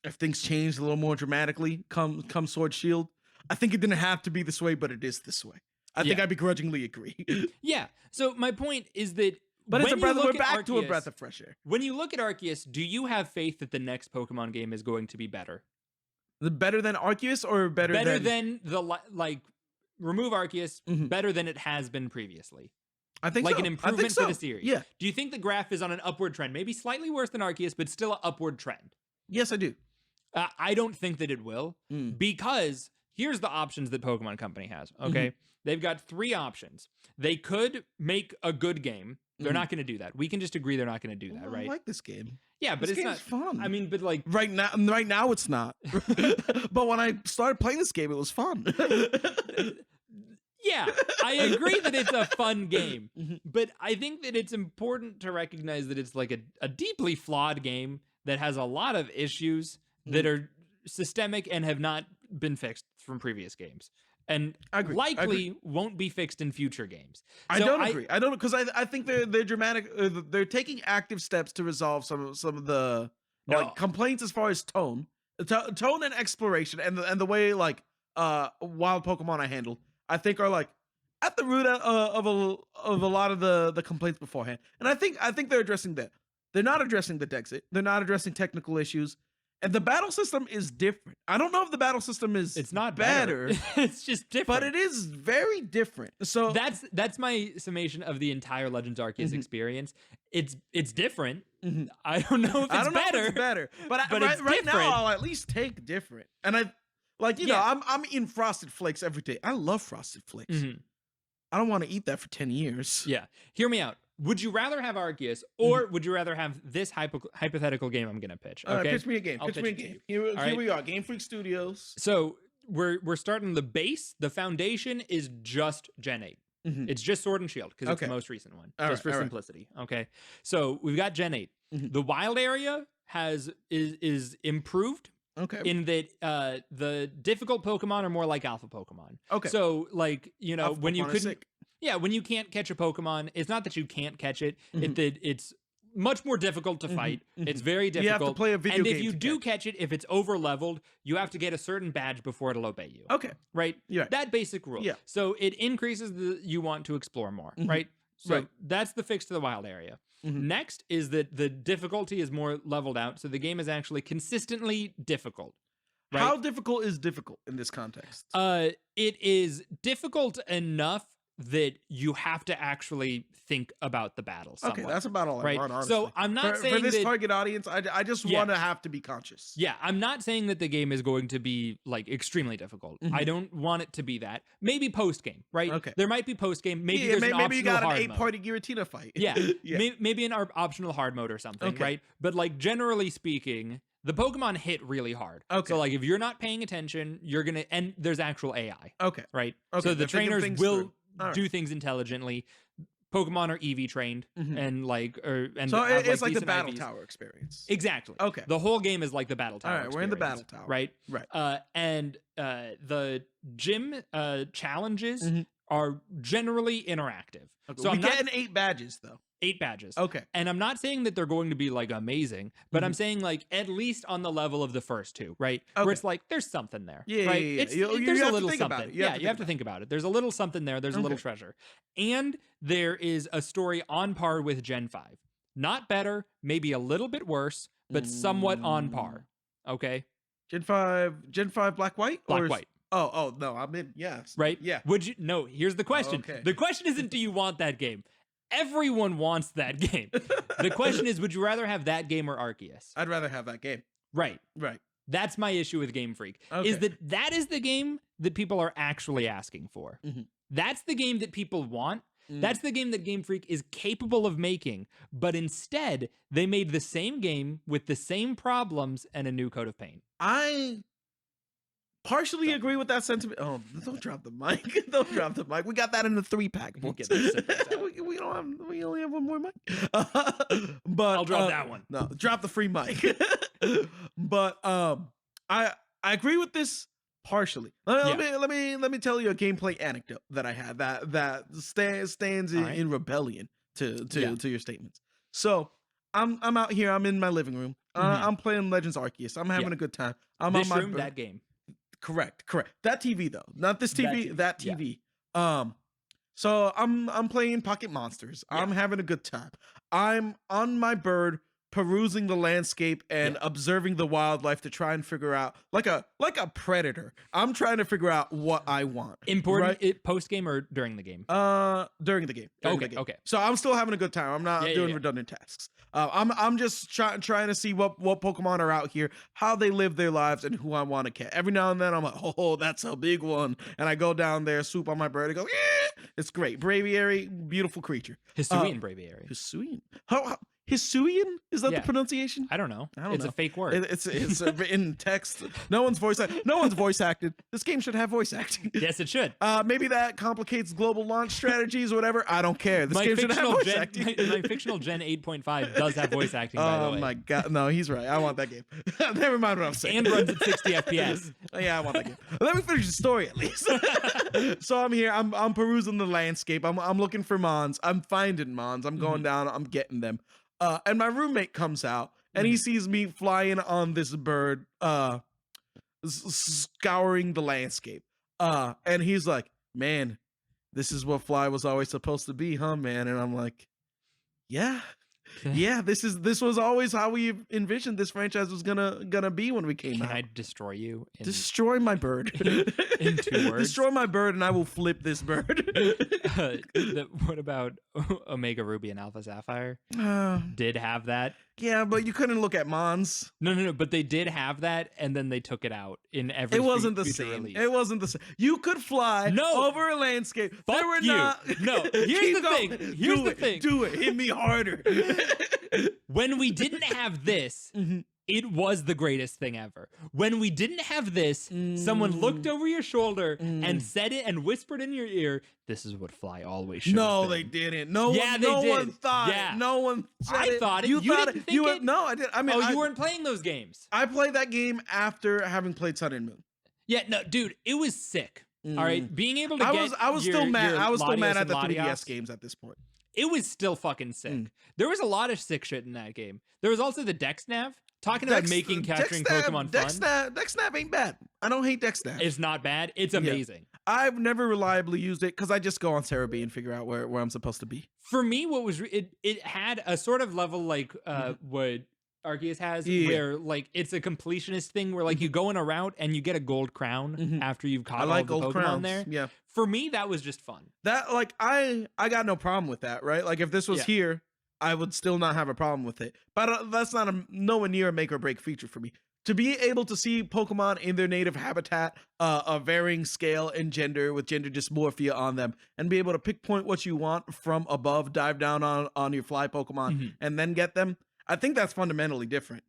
If things changed a little more dramatically, come Sword Shield, I think it didn't have to be this way, but it is this way. I think I begrudgingly agree. Yeah. So my point is that, but it's we're back to a breath of fresh air. When you look at Arceus, do you have faith that the next Pokemon game is going to be better? Better than Arceus or better than the remove Arceus, better than it has been previously? I think an improvement to the series. Yeah. Do you think the graph is on an upward trend? Maybe slightly worse than Arceus, but still an upward trend. Yes, I do. I don't think that it will, because here's the options that Pokemon Company has, okay? They've got 3 options. They could make a good game. They're not going to do that. We can just agree they're not going to do that, right? I like this game. Yeah, but it's not fun. I mean, but like right now it's not. But when I started playing this game, it was fun. Yeah, I agree that it's a fun game, but I think that it's important to recognize that it's like a deeply flawed game that has a lot of issues that are systemic and have not been fixed from previous games, and likely won't be fixed in future games. I don't agree. I don't, because I think they're dramatic. They're taking active steps to resolve some of the complaints as far as tone and exploration, and the way like wild Pokemon are handled. I think are like at the root of a lot of the complaints beforehand, and I think they're addressing that. They're not addressing the Dexit. They're not addressing technical issues. And the battle system is different. I don't know if the battle system is it's not better. It's just different. But it is very different. So that's my summation of the entire Legends Arceus experience. It's different. I don't know if it's better. But right now I'll at least take different. And I like, you know, I'm eating Frosted Flakes every day. I love Frosted Flakes. I don't want to eat that for 10 years. Yeah. Hear me out. Would you rather have Arceus, or would you rather have this hypothetical game I'm going to pitch? Okay, pitch me a game. Here we are, Game Freak Studios. So we're starting the base. The foundation is just Gen 8. It's just Sword and Shield because it's the most recent one, for simplicity. Okay, so we've got Gen 8. The wild area is improved. Okay. In that the difficult Pokemon are more like alpha Pokemon. Okay. So like, you know, when you couldn't when you can't catch a Pokemon, it's not that you can't catch it, it's much more difficult to fight. It's very difficult. You have to play a video game. And if you do catch it, if it's over leveled, you have to get a certain badge before it'll obey you. Okay. Right? Yeah. That basic rule. Yeah. So it increases you want to explore more, right? So that's the fix to the wild area. Next is that the difficulty is more leveled out, so the game is actually consistently difficult. Right? How difficult is difficult in this context? It is difficult enough that you have to actually think about the battle somewhat. Okay, that's about all I want, honestly. So I'm not saying for this target audience, I just want to have to be conscious. Yeah, I'm not saying that the game is going to be like extremely difficult. I don't want it to be that. Maybe post game, right? Okay. There might be post game. Maybe there's an optional hard mode. Maybe you got an 8-party Giratina fight. Yeah. Maybe an optional hard mode or something, right? But like generally speaking, the Pokemon hit really hard. Okay. So like if you're not paying attention, you're gonna, and there's actual AI. Okay. Right. Okay. So the trainers will do things intelligently. Pokemon are EV trained and like, so it's like the battle tower experience. Exactly. Okay. The whole game is like the battle tower. All right, we're in the battle tower. Right. Right. And the gym challenges are generally interactive. Okay. So we I'm getting not 8 badges though. 8 badges. Okay. And I'm not saying that they're going to be like amazing, but I'm saying like at least on the level of the first 2, right? Okay. Where it's like there's something there, Yeah, right? yeah. There's you a have little to think something. about it. You have to think about it. There's a little something there. There's a little treasure. And there is a story on par with Gen 5. Not better, maybe a little bit worse, but somewhat on par. Okay? Gen 5 black white? Black white. Oh, no, I'm in. Yes. Right? Yeah. Would you? No, here's the question. Okay. The question isn't, do you want that game? Everyone wants that game. The question is, would you rather have that game or Arceus? I'd rather have that game. Right. Right. That's my issue with Game Freak. Is that is the game that people are actually asking for. That's the game that people want. That's the game that Game Freak is capable of making. But instead, they made the same game with the same problems and a new coat of paint. I partially agree with that sentiment. Oh, don't drop the mic. Don't drop the mic. We got that in the 3-pack. We'll get this. we only have one more mic. But I'll drop that one. No, drop the free mic. But I agree with this partially. Let me tell you a gameplay anecdote that I had that stands in rebellion to your statements. So I'm out here. I'm in my living room. I'm playing Legends Arceus. I'm having a good time. I'm this on my room, that game. Correct. That TV though, not this TV. That TV. So I'm playing Pocket Monsters. I'm having a good time. I'm on my bird, perusing the landscape and observing the wildlife to try and figure out, like a predator. I'm trying to figure out what I want. Important. Right? Post game or during the game? During the game. Okay. So I'm still having a good time. I'm not doing redundant tasks. I'm just trying to see what Pokemon are out here, how they live their lives, and who I want to catch. Every now and then I'm like, oh, that's a big one, and I go down there, swoop on my bird, and go, yeah, it's great. Braviary, beautiful creature. Hisuian Braviary. Hisuian. How Hisuian? Is that the pronunciation? I don't know. It's a fake word. It's in text. No one's voice acted. This game should have voice acting. Yes, it should. Maybe that complicates global launch strategies or whatever. I don't care. This game should have voice acting. My fictional Gen 8.5 does have voice acting, by the way. Oh my god. No, he's right. I want that game. Never mind what I'm saying. And runs at 60 FPS. Yeah, I want that game. Let me finish the story at least. So I'm here. I'm perusing the landscape. I'm looking for Mons. I'm finding Mons. I'm going down. I'm getting them. And my roommate comes out and he sees me flying on this bird, scouring the landscape. And he's like, man, this is what Fly was always supposed to be, huh, man? And I'm like, yeah, this was always how we envisioned this franchise was gonna be when we came out. Can I destroy you? Destroy my bird. In 2 words. Destroy my bird and I will flip this bird. What about Omega Ruby and Alpha Sapphire? Did have that. Yeah, but you couldn't look at Mons. No, but they did have that, and then they took it out in every. It wasn't the future same. release. It wasn't the same. You could fly over a landscape. Fuck there were you. not. No, here's the thing. Here's the thing. Do it. Hit me harder. When we didn't have this, it was the greatest thing ever. When we didn't have this, someone looked over your shoulder and said it and whispered in your ear, "This is what Fly always should." No, have been. they didn't. No one thought it. No one said I thought it. You thought didn't it. think it? No, I did. I mean, you weren't playing those games. I played that game after having played Sun and Moon. Yeah, no, dude, it was sick. All right, being able to I was still mad. I was still mad at the Latios 3DS games at this point. It was still fucking sick. There was a lot of sick shit in that game. There was also the Dex Nav. Talking about capturing Pokemon fun. Dex Nav ain't bad. I don't hate Dex Nav. It's not bad. It's amazing. I've never reliably used it because I just go on Cerebi and figure out where I'm supposed to be. For me, what was it had a sort of level like what Arkies has, where like it's a completionist thing where like you go in a route and you get a gold crown after you've caught all the Pokemon there. Yeah. For me, that was just fun. That like I got no problem with that, right? Like if this was here, I would still not have a problem with it. But that's not nowhere near a make or break feature for me. To be able to see Pokemon in their native habitat, of varying scale and gender with gender dysmorphia on them, and be able to pinpoint what you want from above, dive down on your fly Pokemon, and then get them, I think that's fundamentally different.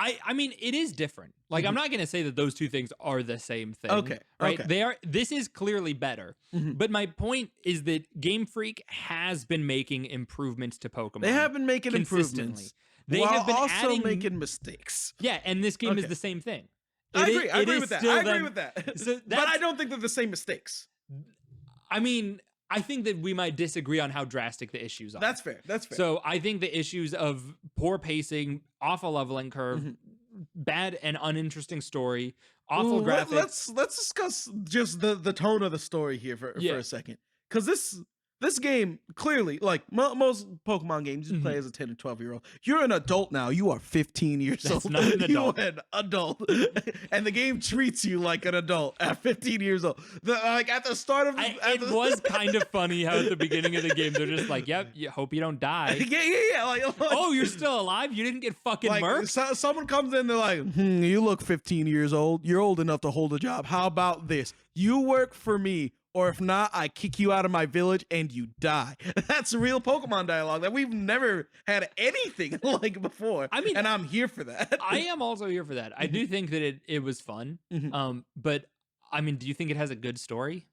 I mean, it is different. Like, I'm not going to say that those two things are the same thing. Okay. Right? Okay. They are. This is clearly better. But my point is that Game Freak has been making improvements to Pokemon. They have been making consistently. Improvements. They while have been also making mistakes. Yeah, and this game is the same thing. I agree with that. So but I don't think they're the same mistakes. I mean, I think that we might disagree on how drastic the issues are. That's fair. That's fair. So I think the issues of poor pacing, awful leveling curve, bad and uninteresting story, awful graphics. Let's discuss just the tone of the story here for a second, because this game clearly, like most Pokemon games, you play as a 10 or 12-year-old. You're an adult now. You are 15 years That's old. not an adult. You're an adult, and the game treats you like an adult at 15 years old. Like at the start of It was kind of funny how at the beginning of the game they're just like, "Yep, you hope you don't die." yeah. Like, oh, you're still alive? You didn't get fucking murked? Someone comes in, they're like, "You look 15 years old. You're old enough to hold a job. How about this? You work for me." Or if not, I kick you out of my village and you die. That's real Pokemon dialogue that we've never had anything like before. I mean, and I'm here for that. I am also here for that. I do think that it was fun. But I mean, do you think it has a good story?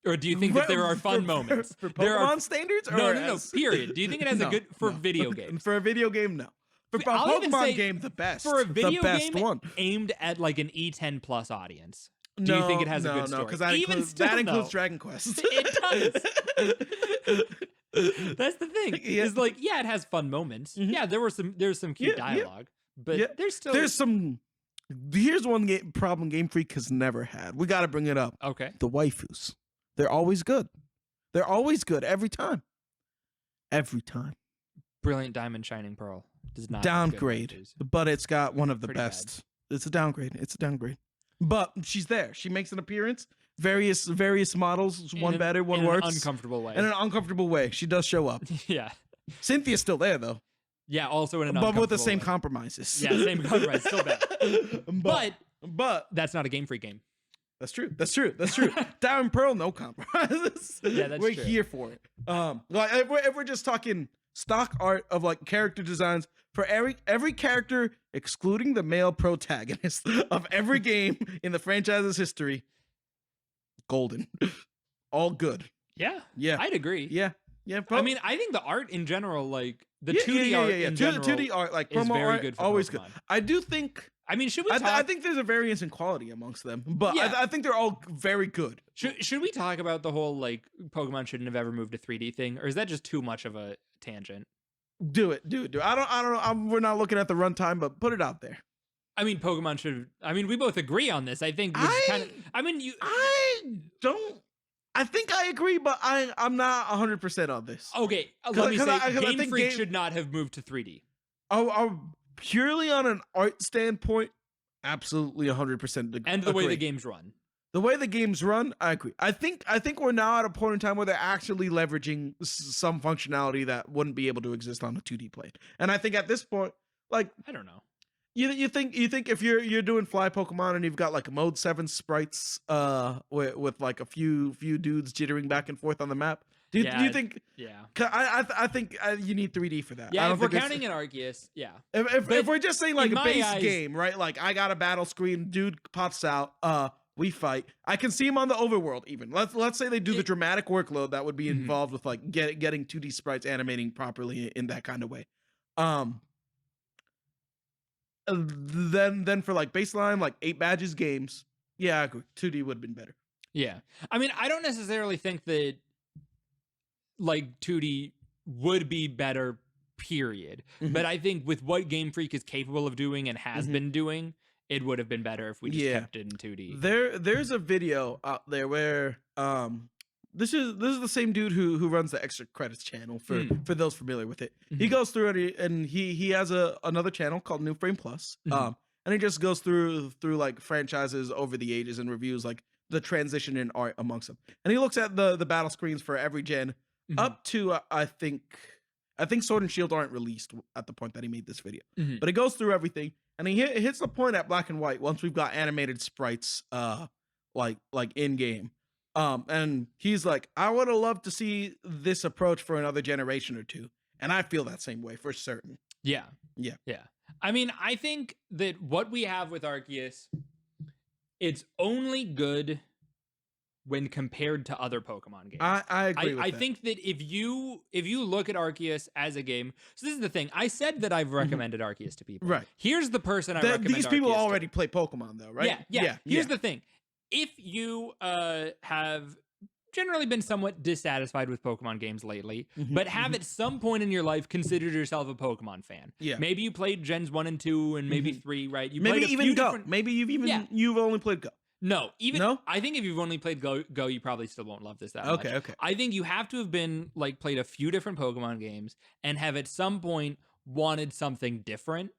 Or do you think that there are fun moments? For Pokemon standards? No, period. Do you think it has a good, for video games? For a video game, no. For a Pokemon game, the best. For a video game one. Aimed at like an E10 plus audience. Do you think it has a good story? No, because that includes Dragon Quest. It does. That's the thing. It's like, yeah, it has fun moments. Yeah, there's some cute dialogue, but there's some. Here's one problem Game Freak has never had. We got to bring it up. Okay. The waifus. They're always good. They're always good every time. Every time. Brilliant Diamond Shining Pearl does not downgrade, but it's got one of the best. Bad. It's a downgrade. But she's there. She makes an appearance. Various models, one better, one worse. In an uncomfortable way. In an uncomfortable way. She does show up. Yeah. Cynthia's still there, though. Yeah, also in an but with the same way. Compromises. Yeah, same compromise. Still bad. But that's not a Game Freak game. That's true. Diamond Pearl, no compromises. Yeah, that's we're true. here for it. Like if we're just talking stock art of like character designs for every character, excluding the male protagonist of every game in the franchise's history, golden, all good. Yeah, I'd agree. Yeah. I mean, I think the art in general, like the 2D art in general, 2D art, like is promo very art, good. For always Pokemon. good. I do think. I mean, should we? I think there's a variance in quality amongst them, but I think they're all very good. Should we talk about the whole like Pokemon shouldn't have ever moved to 3D thing, or is that just too much of a tangent? Do it. I don't know. We're not looking at the runtime, but put it out there. I mean, Pokemon should. I mean, we both agree on this. I think. I think I agree, but I'm not 100% on this. Okay, let me say, Game Freak should not have moved to 3D. Oh, purely on an art standpoint, absolutely 100%. And the way the games run. The way the games run, I agree. I think we're now at a point in time where they're actually leveraging some functionality that wouldn't be able to exist on a 2D plane. And I think at this point, like, I don't know. You think if you're doing fly Pokemon and you've got like mode 7 sprites with like a few dudes jittering back and forth on the map, do you think? Yeah. I think you need 3D for that. Yeah, if we're counting an Arceus, yeah. If we're just saying like a base eyes, game, right? Like I got a battle screen, dude pops out, we fight. I can see him on the overworld even. Let's say they do the dramatic workload that would be involved with like getting 2D sprites animating properly in that kind of way. Then for like baseline, like 8 badges games, yeah, I agree. 2D would have been better. Yeah. I mean, I don't necessarily think that like 2D would be better, period. But I think with what Game Freak is capable of doing and has been doing, it would have been better if we just kept it in 2D. There's a video out there where this is the same dude who runs the Extra Credits channel for those familiar with it. He goes through it and he has another channel called New Frame Plus. And he just goes through like franchises over the ages and reviews like the transition in art amongst them. And he looks at the battle screens for every gen up to I think Sword and Shield aren't released at the point that he made this video. But he goes through everything and he hits the point at Black and White once we've got animated sprites like in game. And he's like, I would have loved to see this approach for another generation or two. And I feel that same way for certain. Yeah. I mean, I think that what we have with Arceus, it's only good when compared to other Pokemon games. I agree with that. I think that if you look at Arceus as a game, so this is the thing. I said that I've recommended Arceus to people. Right. Here's the person I recommend these people Arceus already play Pokemon though, right? Yeah. Here's the thing. If you have generally been somewhat dissatisfied with Pokemon games lately, but have at some point in your life considered yourself a Pokemon fan. Yeah. Maybe you played Gens 1 and 2 and maybe 3, right? You maybe played a even few Go. different... Maybe you've only played Go. No, No? I think if you've only played Go, you probably still won't love this that much. Okay. I think you have to have been like played a few different Pokemon games and have at some point wanted something different.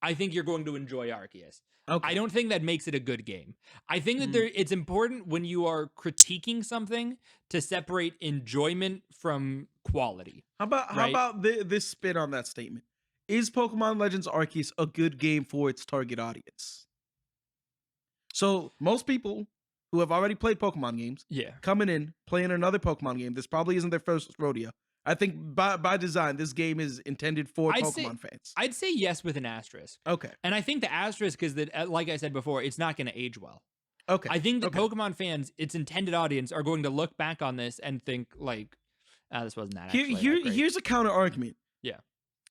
I think you're going to enjoy Arceus. Okay. I don't think that makes it a good game. I think that it's important when you are critiquing something to separate enjoyment from quality. How about this spin on that statement? Is Pokemon Legends Arceus a good game for its target audience? So most people who have already played Pokemon games, coming in, playing another Pokemon game, this probably isn't their first rodeo. I think by design, this game is intended for Pokemon fans. I'd say yes with an asterisk. Okay. And I think the asterisk is that, like I said before, it's not going to age well. Okay. I think that Pokemon fans, its intended audience, are going to look back on this and think like, this wasn't that actually that great. Here's a counter argument. Yeah.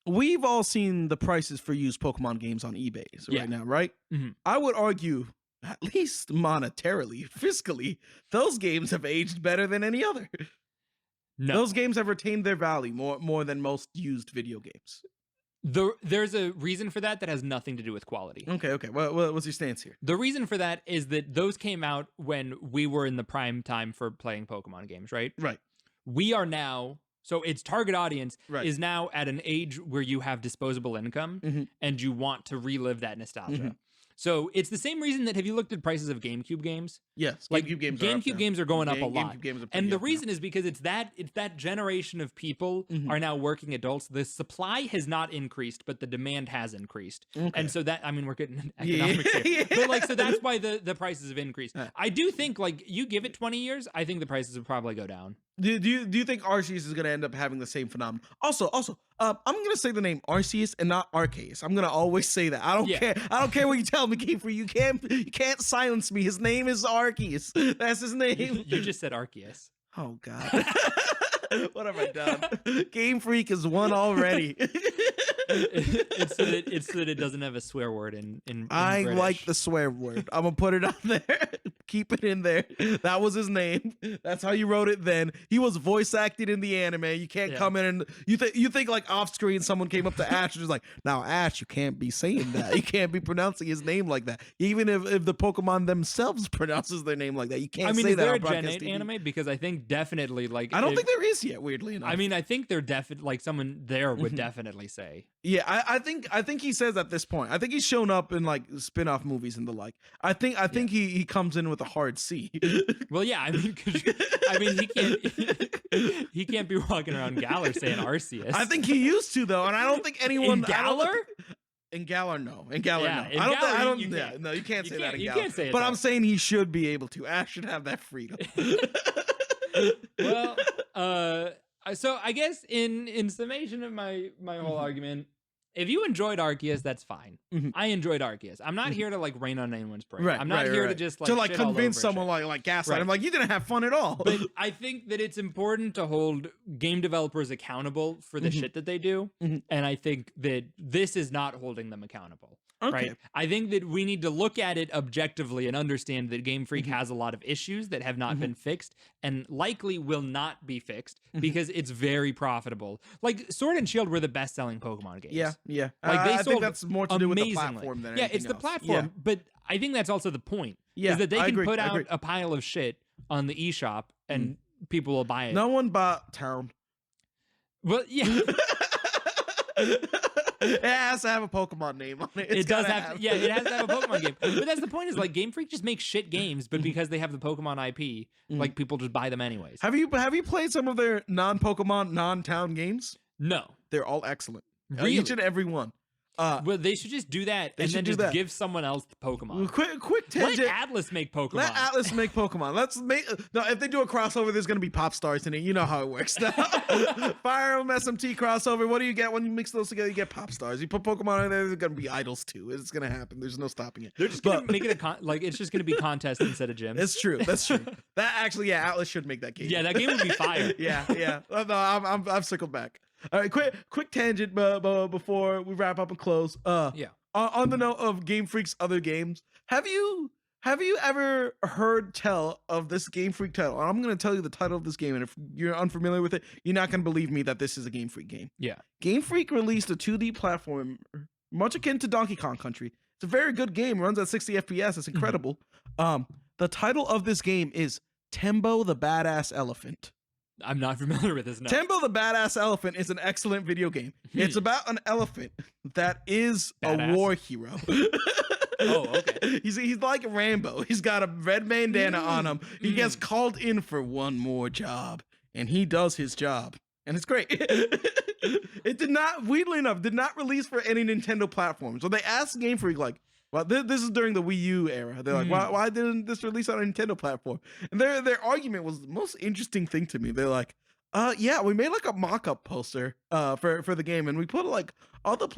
We've all seen the prices for used Pokemon games on eBay right now, right? Mm-hmm. I would argue, at least monetarily, fiscally, those games have aged better than any other. No. Those games have retained their value more than most used video games. There's a reason for that has nothing to do with quality. Okay. What's your stance here? The reason for that is that those came out when we were in the prime time for playing Pokemon games, right? Right. We are now, so its target audience is now at an age where you have disposable income and you want to relive that nostalgia. So it's the same reason that, have you looked at prices of GameCube games? Yes, like GameCube games are going up a lot. And the reason now. is because it's that generation of people are now working adults. The supply has not increased, but the demand has increased. Okay. And so that, I mean, we're getting economics here. But like, so that's why the prices have increased. I do think, like, you give it 20 years, I think the prices will probably go down. Do you think Arceus is going to end up having the same phenomenon? Also, I'm going to say the name Arceus and not Arceus. I'm going to always say that. I don't care. I don't care what you tell me, Game Freak. You can't silence me. His name is Arceus. That's his name. You just said Arceus. Oh God. What have I done? Game Freak is one already. It's so that it doesn't have a swear word in I British. like the swear word. I'm gonna put it on there. Keep it in there. That was his name. That's how you wrote it then. He was voice acted in the anime. You can't come in and you think like off screen someone came up to Ash and was like, now Ash, you can't be saying that. You can't be pronouncing his name like that. Even if the Pokemon themselves pronounces their name like that. You can't say is that there on a broadcast Gen 8 TV. anime? Because I think definitely like I don't think there is yet, weirdly enough. I mean, I think they're definitely like someone there would definitely say. Yeah, I think he says at this point. I think he's shown up in like spin-off movies and the like. I think he comes in with a hard C. Well, yeah, I mean, he can't be walking around Galar saying Arceus. I think he used to though, and I don't think anyone in Galar. In Galar, no. In Galar, Yeah, no. in I don't. Galar, I don't. you Yeah, can't. no, you can't say that in You Galar. can't say it but though. I'm saying he should be able to. Ash should have that freedom. Well, so I guess in summation of my whole argument, if you enjoyed Arceus, that's fine. I enjoyed Arceus. I'm not here to like rain on anyone's parade. Right, I'm not here to just like shit convince all over someone shit. like gaslight. I'm like, you didn't have fun at all. But I think that it's important to hold game developers accountable for the shit that they do, and I think that this is not holding them accountable. Okay. Right? I think that we need to look at it objectively and understand that Game Freak has a lot of issues that have not been fixed and likely will not be fixed because it's very profitable. Like Sword and Shield were the best-selling Pokemon games. Yeah. Like they I sold think that's more to do with the amazingly. platform than yeah, anything it's the else. platform, Yeah. but I think that's also the point. Yeah, is that they I can agree, put I out agree. a pile of shit on the eShop and people will buy it. No one bought Town. Well, yeah. It has to have a Pokemon name on it. It does have to, yeah, it has to have a Pokemon game. But that's the point is like Game Freak just makes shit games, but because they have the Pokemon IP, like people just buy them anyways. Have you played some of their non-Pokemon, non-town games? No. They're all excellent. Really? Each and every one. Well, they should just do that and then just give someone else the Pokemon. Quick tangent. Let Atlas make Pokemon. Let Atlas make Pokemon. Let's make no. If they do a crossover, there's gonna be pop stars in it. You know how it works. Now, Fire Emblem SMT crossover. What do you get when you mix those together? You get pop stars. You put Pokemon in there, there's gonna be idols too. It's gonna happen. There's no stopping it. They're just gonna make it like it's just gonna be contest instead of gyms. It's true. That's true. That actually, yeah, Atlas should make that game. Yeah, that game would be fire. yeah. No, I've circled back. All right, quick tangent, before we wrap up and close. On the note of Game Freak's other games, have you Have you ever heard tell of this Game Freak title? And I'm going to tell you the title of this game, and if you're unfamiliar with it, you're not going to believe me that this is a Game Freak game. Yeah. Game Freak released a 2D platform much akin to Donkey Kong Country. It's a very good game. It runs at 60 FPS. It's incredible. The title of this game is Tembo the Badass Elephant. I'm not familiar with this. No. Tembo the Badass Elephant is an excellent video game. It's about an elephant that is a war hero. Oh, okay. He's like Rambo. He's got a red bandana on him. He gets called in for one more job, and he does his job, and it's great. It did not, weirdly enough, did not release for any Nintendo platform. So they asked Game Freak, like, well, this is during the Wii U era. They're like, why didn't this release on a Nintendo platform? And their argument was the most interesting thing to me. They're like, yeah, we made like a mock-up poster for the game, and we put like all the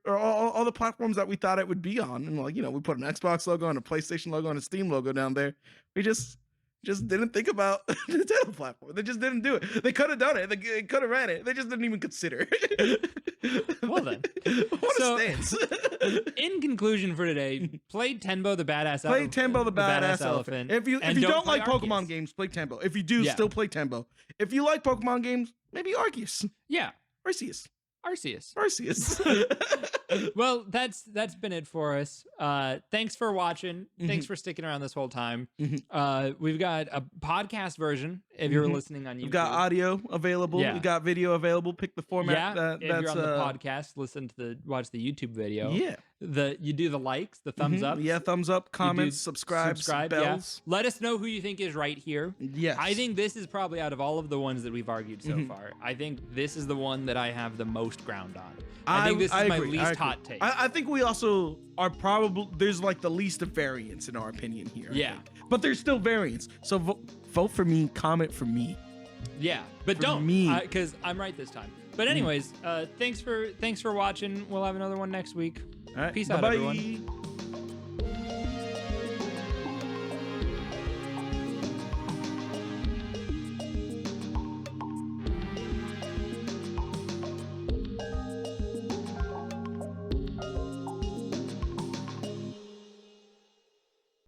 all the platforms that we thought it would be on, and like, you know, we put an Xbox logo and a PlayStation logo and a Steam logo down there. We just didn't think about the Nintendo platform. They just didn't do it. They could have done it. They could have ran it. They just didn't even consider it. Well then, what a stance. In conclusion for today, play Tembo the Badass Elephant. Play Tembo the Badass Elephant. If you don't like Pokemon games, play Tembo. If you do, still play Tembo. If you like Pokemon games, maybe Arceus. Yeah. Arceus. Well, that's been it for us. Thanks for watching. Thanks for sticking around this whole time. We've got a podcast version if you're listening on YouTube. We've got audio available. We got video available. Pick the format. If you're on the podcast, watch the YouTube video. Yeah. You do the likes, the thumbs up. Yeah, thumbs up, comments, subscribe, bells. Yeah. Let us know who you think is right here. Yes. I think this is probably out of all of the ones that we've argued so far, I think this is the one that I have the most ground on. I think this is my least hot take. I think we also are probably, there's like the least of variance in our opinion here. Yeah. But there's still variance. So vote for me, comment for me. Yeah, but don't, because I'm right this time. But anyways, thanks for watching. We'll have another one next week. All right, peace out, everyone.